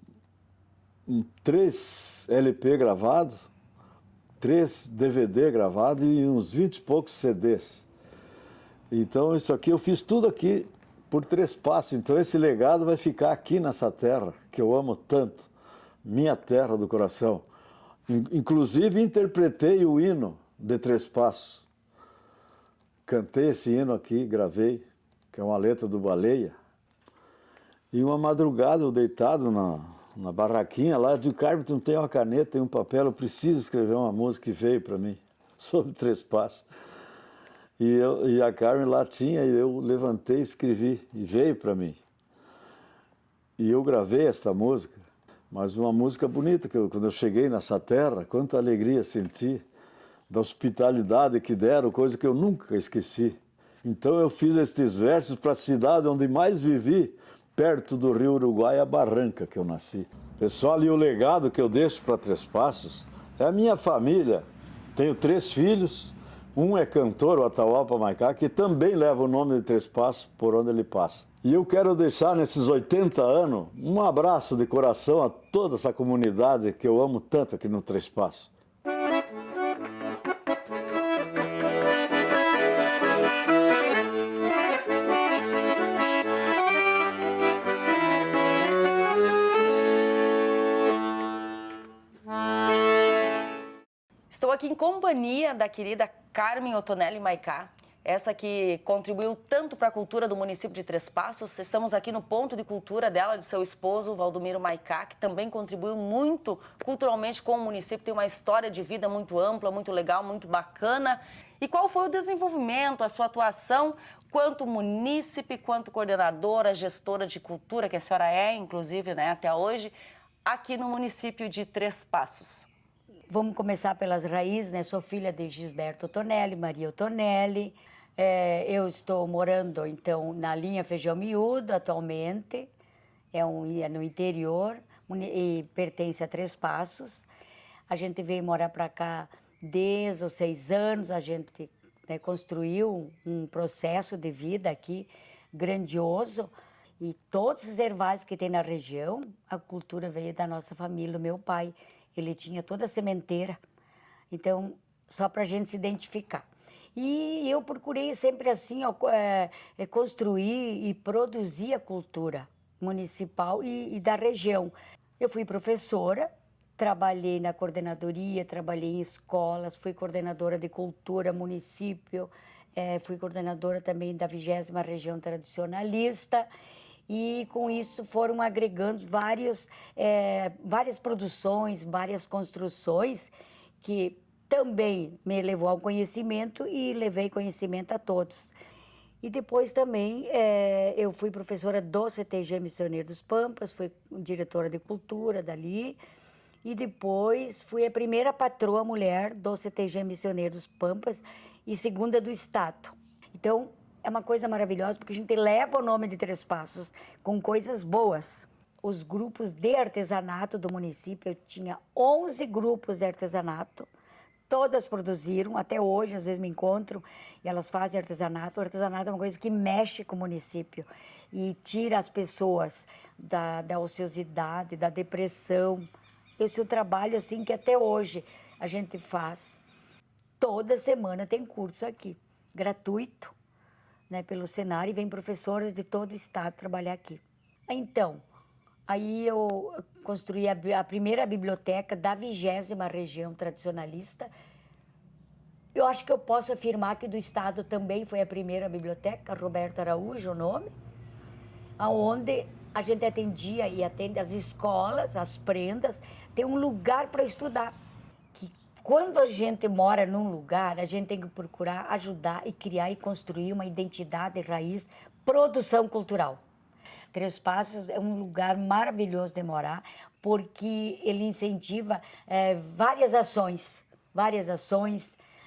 3 LP gravados, 3 DVD gravados e uns 20 e poucos CDs. Então, isso aqui, eu fiz tudo aqui por Três Passos. Então, esse legado vai ficar aqui nessa terra, que eu amo tanto, minha terra do coração. Inclusive, interpretei o hino de Três Passos. Cantei esse hino aqui, gravei, que é uma letra do Baleia. E uma madrugada, eu deitado na barraquinha lá, de Carmen, não tem uma caneta, tem um papel, eu preciso escrever uma música que veio para mim, sobre Três Passos. E a Carmen lá tinha, e eu levantei, escrevi, e veio para mim. E eu gravei esta música. Mas uma música bonita, que quando eu cheguei nessa terra, quanta alegria senti, da hospitalidade que deram, coisa que eu nunca esqueci. Então eu fiz estes versos para a cidade onde mais vivi, perto do Rio Uruguai, a Barranca, que eu nasci. Pessoal, e o legado que eu deixo para Três Passos é a minha família. Tenho 3 filhos, um é cantor, o Atahualpa Maicá, que também leva o nome de Três Passos por onde ele passa. E eu quero deixar nesses 80 anos um abraço de coração a toda essa comunidade que eu amo tanto aqui no Três Passos. Estou aqui em companhia da querida Carmen Ottonelli Maicá, essa que contribuiu tanto para a cultura do município de Três Passos. Estamos aqui no ponto de cultura dela, de seu esposo, Valdomiro Maicá, que também contribuiu muito culturalmente com o município, tem uma história de vida muito ampla, muito legal, muito bacana. E qual foi o desenvolvimento, a sua atuação, quanto munícipe, quanto coordenadora, gestora de cultura, que a senhora é, inclusive, né, até hoje, aqui no município de Três Passos? Vamos começar pelas raízes, né? Sou filha de Gisberto Ottonelli, Maria Ottonelli. Eu estou morando, então, na linha Feijão Miúdo, atualmente. É no interior e pertence a Três Passos. A gente veio morar para cá desde os 6 anos. A gente, né, construiu um processo de vida aqui grandioso. E todos os ervais que tem na região, a cultura veio da nossa família, do meu pai. Ele tinha toda a sementeira, então, só para a gente se identificar. E eu procurei sempre assim, construir e produzir a cultura municipal e da região. Eu fui professora, trabalhei na coordenadoria, trabalhei em escolas, fui coordenadora de cultura município, fui coordenadora também da 20ª Região Tradicionalista. E com isso foram agregando várias produções, várias construções que também me levou ao conhecimento e levei conhecimento a todos. E depois também eu fui professora do CTG Missioneiro dos Pampas, fui diretora de cultura dali e depois fui a primeira patroa mulher do CTG Missioneiro dos Pampas e segunda do estado. Então, é uma coisa maravilhosa, porque a gente leva o nome de Três Passos com coisas boas. Os grupos de artesanato do município, eu tinha 11 grupos de artesanato, todas produziram, até hoje, às vezes me encontram, e elas fazem artesanato. O artesanato é uma coisa que mexe com o município e tira as pessoas da ociosidade, da depressão, Esse é um trabalho assim que até hoje a gente faz. Toda semana tem curso aqui, gratuito, né, pelo Senar, e vem professores de todo o estado trabalhar aqui. Então, aí eu construí a primeira biblioteca da 20ª região tradicionalista. Eu acho que eu posso afirmar que do estado também foi a primeira biblioteca, Roberto Araújo, o nome, onde a gente atendia e atende as escolas, as prendas, tem um lugar para estudar. Que quando a gente mora num lugar, a gente tem que procurar ajudar e criar e construir uma identidade raiz, produção cultural. Três Passos é um lugar maravilhoso de morar, porque ele incentiva várias ações,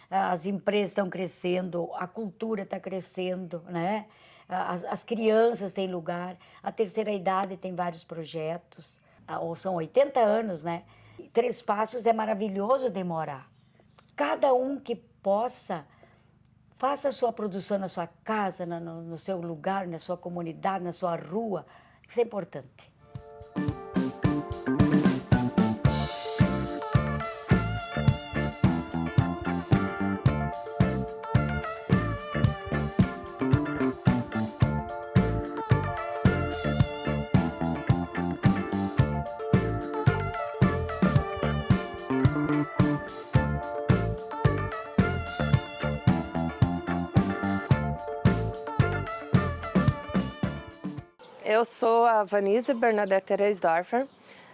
as empresas estão crescendo, a cultura está crescendo, né? As crianças têm lugar, a terceira idade tem vários projetos, são 80 anos, né? Três Passos é maravilhoso de morar. Cada um que possa, faça a sua produção na sua casa, no seu lugar, na sua comunidade, na sua rua. Isso é importante. Eu sou a Vanise Bernadette Reisdorfer.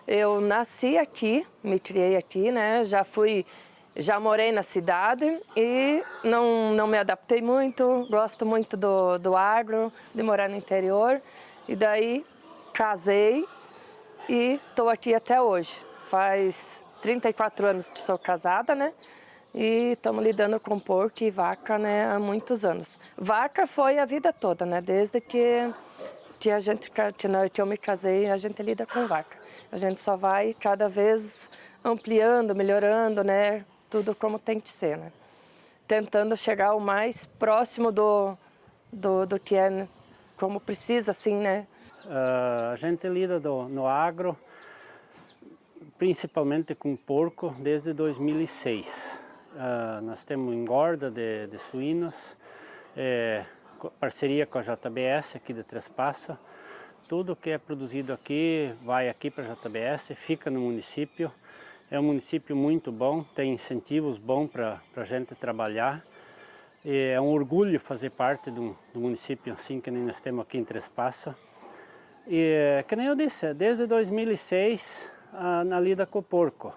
Eu nasci aqui, me criei aqui, né? Já morei na cidade e não me adaptei muito. Gosto muito do agro, de morar no interior. E daí casei e estou aqui até hoje. Faz 34 anos que sou casada, né? E estamos lidando com porco e vaca, né, há muitos anos. Vaca foi a vida toda, né? Desde que eu me casei, a gente lida com vaca. A gente só vai cada vez ampliando, melhorando, né? Tudo como tem que ser, né? Tentando chegar o mais próximo do que é, né? Como precisa, assim, né? A gente lida no agro, principalmente com porco, desde 2006. Nós temos engorda de suínos, parceria com a JBS aqui de Três Passos. Tudo que é produzido aqui vai aqui para a JBS, fica no município. É um município muito bom, tem incentivos bons para a gente trabalhar. E é um orgulho fazer parte do município assim que nem nós temos aqui em Três Passos. E que nem eu disse, desde 2006 na lida com o porco.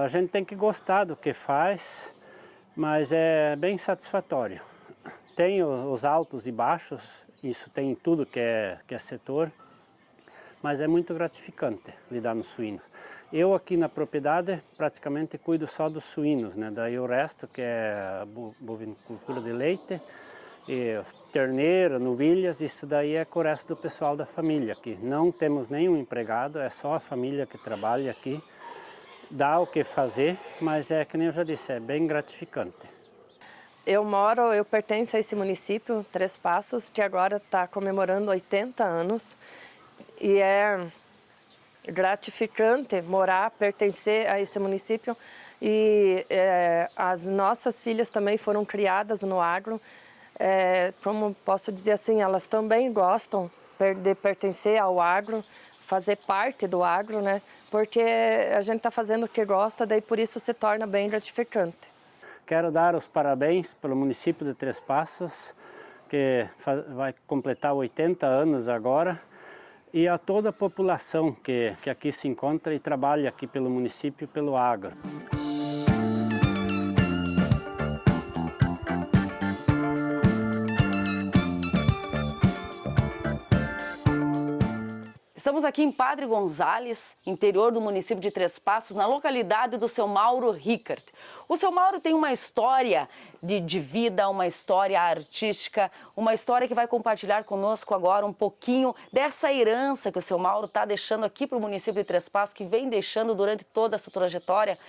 A gente tem que gostar do que faz, mas é bem satisfatório. Tem os altos e baixos, isso tem em tudo que é setor, mas é muito gratificante lidar nos suínos. Eu aqui na propriedade praticamente cuido só dos suínos, né? Daí o resto que é a bovinocultura de leite, e os terneiros, novilhas, isso daí é com o resto do pessoal da família aqui. Não temos nenhum empregado, é só a família que trabalha aqui. Dá o que fazer, mas é que nem eu já disse, é bem gratificante. Eu pertenço a esse município, Três Passos, que agora está comemorando 80 anos. E é gratificante pertencer a esse município. E as nossas filhas também foram criadas no agro. Como posso dizer assim, elas também gostam de pertencer ao agro, fazer parte do agro, né? Porque a gente está fazendo o que gosta, daí por isso se torna bem gratificante. Quero dar os parabéns pelo município de Três Passos, que vai completar 80 anos agora, e a toda a população que aqui se encontra e trabalha aqui pelo município, pelo agro. Estamos aqui em Padre Gonzales, interior do município de Três Passos, na localidade do seu Mauro Rickert. O seu Mauro tem uma história de vida, uma história artística, uma história que vai compartilhar conosco agora um pouquinho dessa herança que o seu Mauro está deixando aqui para o município de Três Passos, que vem deixando durante toda essa trajetória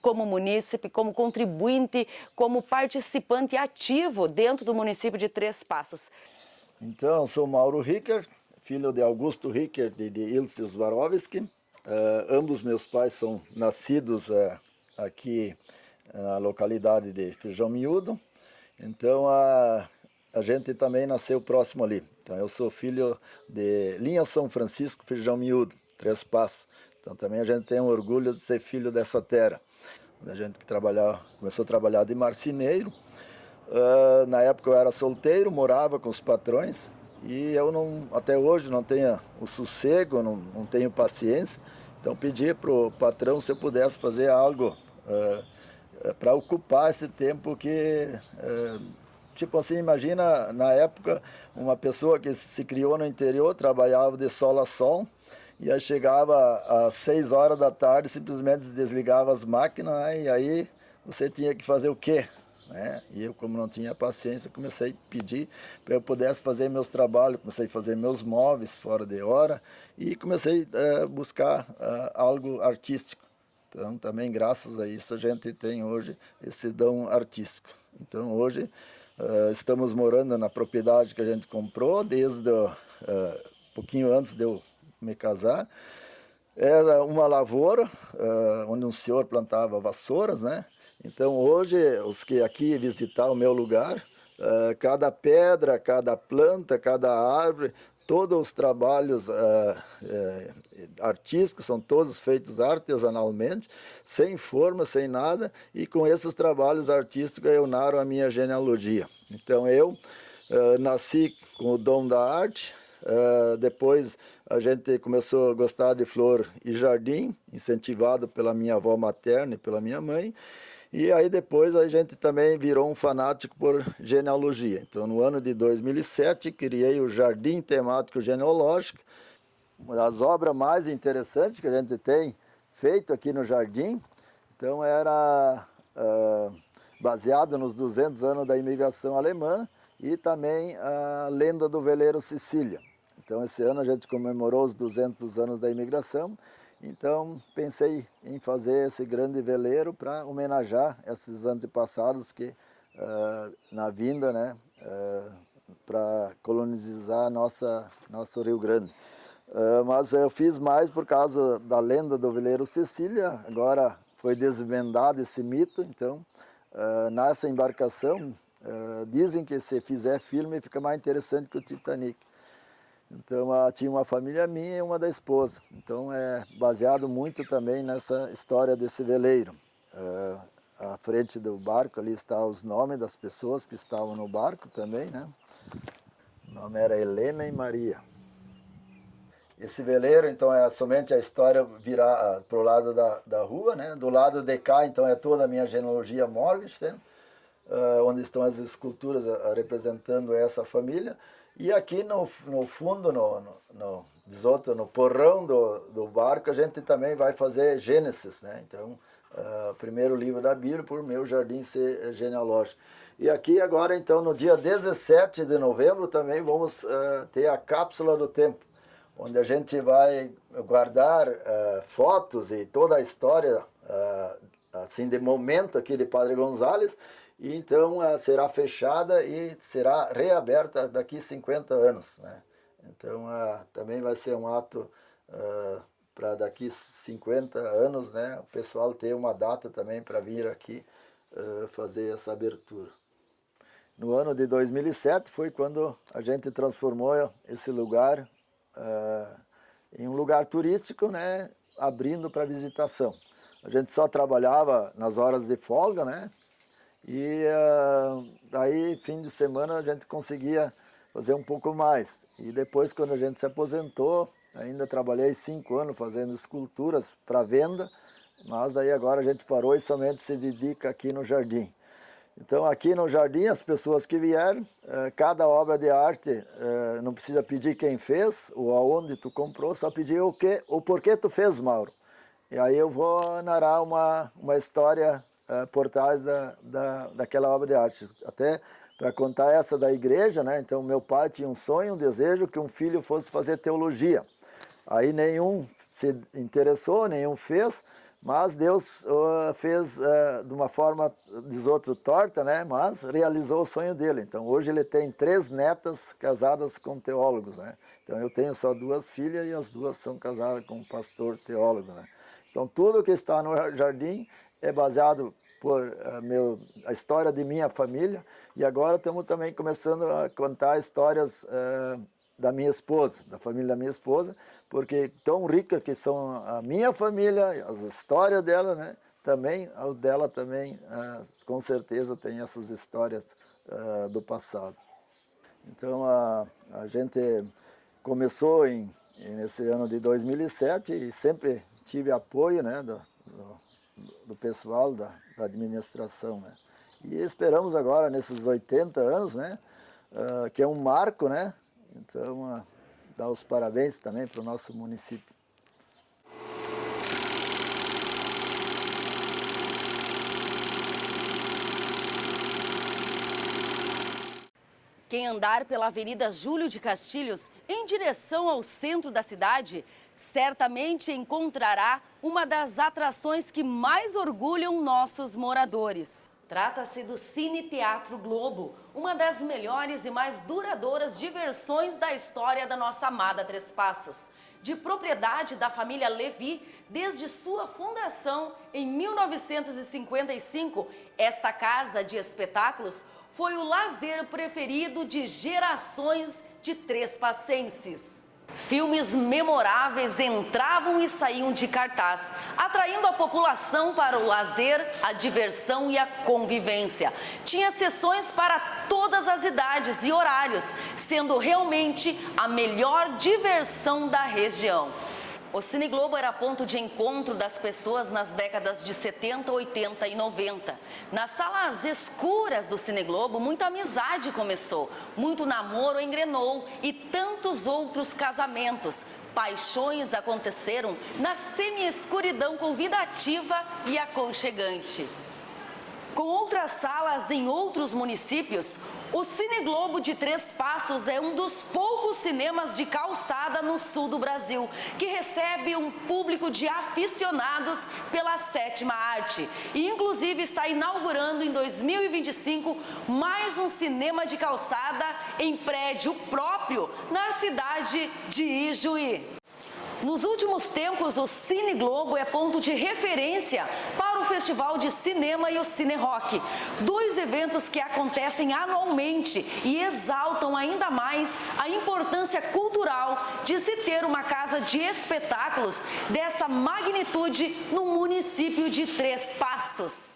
como munícipe, como contribuinte, como participante ativo dentro do município de Três Passos. Então, sou Mauro Rickert, filho de Augusto Rickert e de Ilse Swarovski. Ambos meus pais são nascidos aqui na localidade de Feijão Miúdo, então a gente também nasceu próximo ali. Então eu sou filho de Linha São Francisco, Feijão Miúdo, Três Passos. Então também a gente tem um orgulho de ser filho dessa terra. A gente que começou a trabalhar de marceneiro. Na época eu era solteiro, morava com os patrões e eu até hoje não tenho o sossego, não tenho paciência. Então pedi para o patrão se eu pudesse fazer algo para ocupar esse tempo que, tipo assim, imagina na época uma pessoa que se criou no interior, trabalhava de sol a sol, e aí chegava às 6 horas da tarde, simplesmente desligava as máquinas, né? E aí você tinha que fazer o quê? E eu, como não tinha paciência, comecei a pedir para eu pudesse fazer meus trabalhos, comecei a fazer meus móveis fora de hora e comecei a buscar algo artístico. Então, também graças a isso, a gente tem hoje esse dom artístico. Então, hoje, estamos morando na propriedade que a gente comprou, desde pouquinho antes de eu me casar. Era uma lavoura, onde um senhor plantava vassouras, né? Então, hoje, os que aqui visitar o meu lugar, cada pedra, cada planta, cada árvore, todos os trabalhos artísticos são todos feitos artesanalmente, sem forma, sem nada, e com esses trabalhos artísticos eu narro a minha genealogia. Então eu nasci com o dom da arte, depois a gente começou a gostar de flor e jardim, incentivado pela minha avó materna e pela minha mãe. E aí depois a gente também virou um fanático por genealogia. Então no ano de 2007 criei o Jardim Temático Genealógico, uma das obras mais interessantes que a gente tem feito aqui no jardim. Então era baseado nos 200 anos da imigração alemã e também a lenda do veleiro Sicília. Então esse ano a gente comemorou os 200 anos da imigração. Então, pensei em fazer esse grande veleiro para homenagear esses antepassados que, na vinda, né, para colonizar nosso Rio Grande. Mas eu fiz mais por causa da lenda do veleiro Sicília. Agora foi desvendado esse mito, então, nessa embarcação, dizem que se fizer filme fica mais interessante que o Titanic. Então, tinha uma família minha e uma da esposa. Então, é baseado muito também nessa história desse veleiro. À frente do barco ali está os nomes das pessoas que estavam no barco também, né? O nome era Helena e Maria. Esse veleiro, então, é somente a história virar para o lado da rua, né? Do lado de cá, então, é toda a minha genealogia Morgenstern, onde estão as esculturas representando essa família. E aqui no fundo, no porrão do barco, a gente também vai fazer Gênesis, né? Então, o primeiro livro da Bíblia, por meu jardim genealógico. E aqui agora, então, no dia 17 de novembro, também vamos ter a Cápsula do Tempo, onde a gente vai guardar fotos e toda a história, assim, de momento aqui de Padre Gonzales. E então será fechada e será reaberta daqui 50 anos, né? Então também vai ser um ato para daqui 50 anos, né? O pessoal ter uma data também para vir aqui fazer essa abertura. No ano de 2007 foi quando a gente transformou esse lugar em um lugar turístico, né? Abrindo para visitação. A gente só trabalhava nas horas de folga, né? E daí, fim de semana, a gente conseguia fazer um pouco mais. E depois, quando a gente se aposentou, ainda trabalhei 5 anos fazendo esculturas para venda, mas daí agora a gente parou e somente se dedica aqui no jardim. Então, aqui no jardim, as pessoas que vierem, cada obra de arte, não precisa pedir quem fez ou aonde tu comprou, só pedir o porquê tu fez, Mauro. E aí eu vou narrar uma história por trás daquela obra de arte. Até para contar essa da igreja, né? Então, meu pai tinha um sonho, um desejo que um filho fosse fazer teologia. Aí nenhum se interessou, nenhum fez, Mas Deus fez de uma forma, diz outro, torta, né? Mas realizou o sonho dele. Então hoje ele tem 3 netas casadas com teólogos, né? Então eu tenho só 2 filhas e as 2 são casadas com um pastor teólogo, né? Então tudo que está no jardim é baseado por a história de minha família, e agora estamos também começando a contar histórias da minha esposa, da família da minha esposa, porque tão rica que são a minha família, as histórias dela, né? Também, a dela também, com certeza tem essas histórias do passado. Então a gente começou nesse ano de 2007 e sempre tive apoio, né, do pessoal da administração, né? E esperamos agora, nesses 80 anos, né, que é um marco, né? Então, dar os parabéns também para o nosso município. Quem andar pela Avenida Júlio de Castilhos em direção ao centro da cidade, certamente encontrará uma das atrações que mais orgulham nossos moradores. Trata-se do Cine Teatro Globo, uma das melhores e mais duradouras diversões da história da nossa amada Três Passos. De propriedade da família Levi, desde sua fundação em 1955, esta casa de espetáculos foi o lazer preferido de gerações de trespassenses. Filmes memoráveis entravam e saíam de cartaz, atraindo a população para o lazer, a diversão e a convivência. Tinha sessões para todas as idades e horários, sendo realmente a melhor diversão da região. O Cine Globo era ponto de encontro das pessoas nas décadas de 70, 80 e 90. Nas salas escuras do Cine Globo, muita amizade começou, muito namoro engrenou e tantos outros casamentos. Paixões aconteceram na semi-escuridão convidativa e aconchegante. Com outras salas em outros municípios, o Cine Globo de Três Passos é um dos poucos cinemas de calçada no sul do Brasil, que recebe um público de aficionados pela sétima arte. E inclusive está inaugurando em 2025 mais um cinema de calçada em prédio próprio na cidade de Ijuí. Nos últimos tempos, o Cine Globo é ponto de referência para o Festival de Cinema e o Cine Rock, 2 eventos que acontecem anualmente e exaltam ainda mais a importância cultural de se ter uma casa de espetáculos dessa magnitude no município de Três Passos.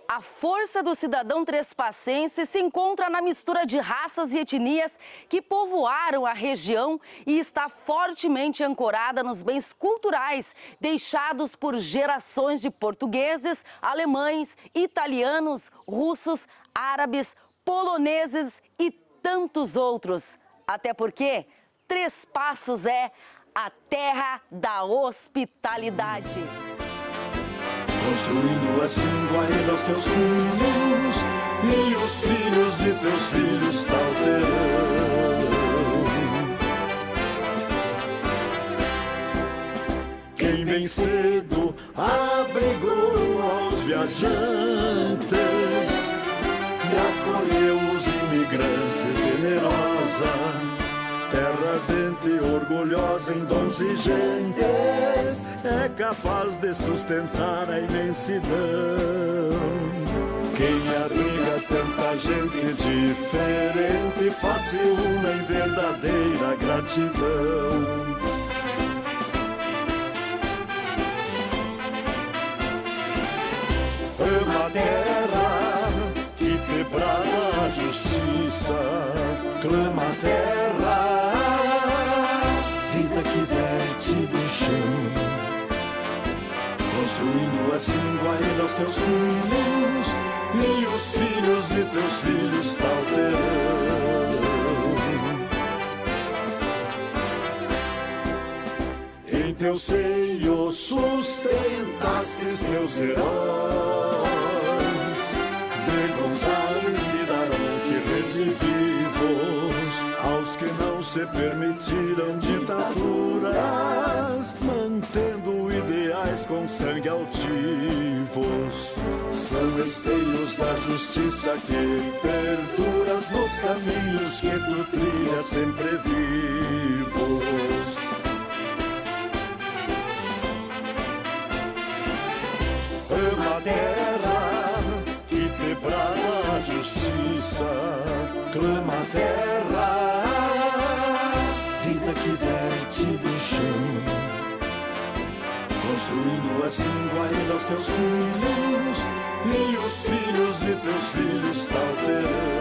A força do cidadão trespassense se encontra na mistura de raças e etnias que povoaram a região e está fortemente ancorada nos bens culturais deixados por gerações de portugueses, alemães, italianos, russos, árabes, poloneses e tantos outros. Até porque Três Passos é a terra da hospitalidade. Construindo assim guarida aos teus filhos, e os filhos de teus filhos tal terão. Quem vem cedo abrigou aos viajantes e acolheu os imigrantes generosa. Terra ardente, orgulhosa em dons e gentes, é capaz de sustentar a imensidão. Quem abriga tanta gente diferente, faz se una em verdadeira gratidão. Ama a terra que te brada a justiça, clama a terra, vida que verte do chão, construindo assim guarida aos teus filhos, e os filhos de teus filhos tal terão. Em teu seio sustentastes teus heróis, de Gonzales e Daron, que redivivos aos que não se permitiram ditaduras, mantendo ideais com sangue altivos. São esteios da justiça que perduras nos caminhos que tu trilhas sempre vivos. Ama a terra que te brada a justiça, clama a terra, vida que verte do chão, construindo assim guaridas teus filhos, e os filhos de teus filhos te alterando.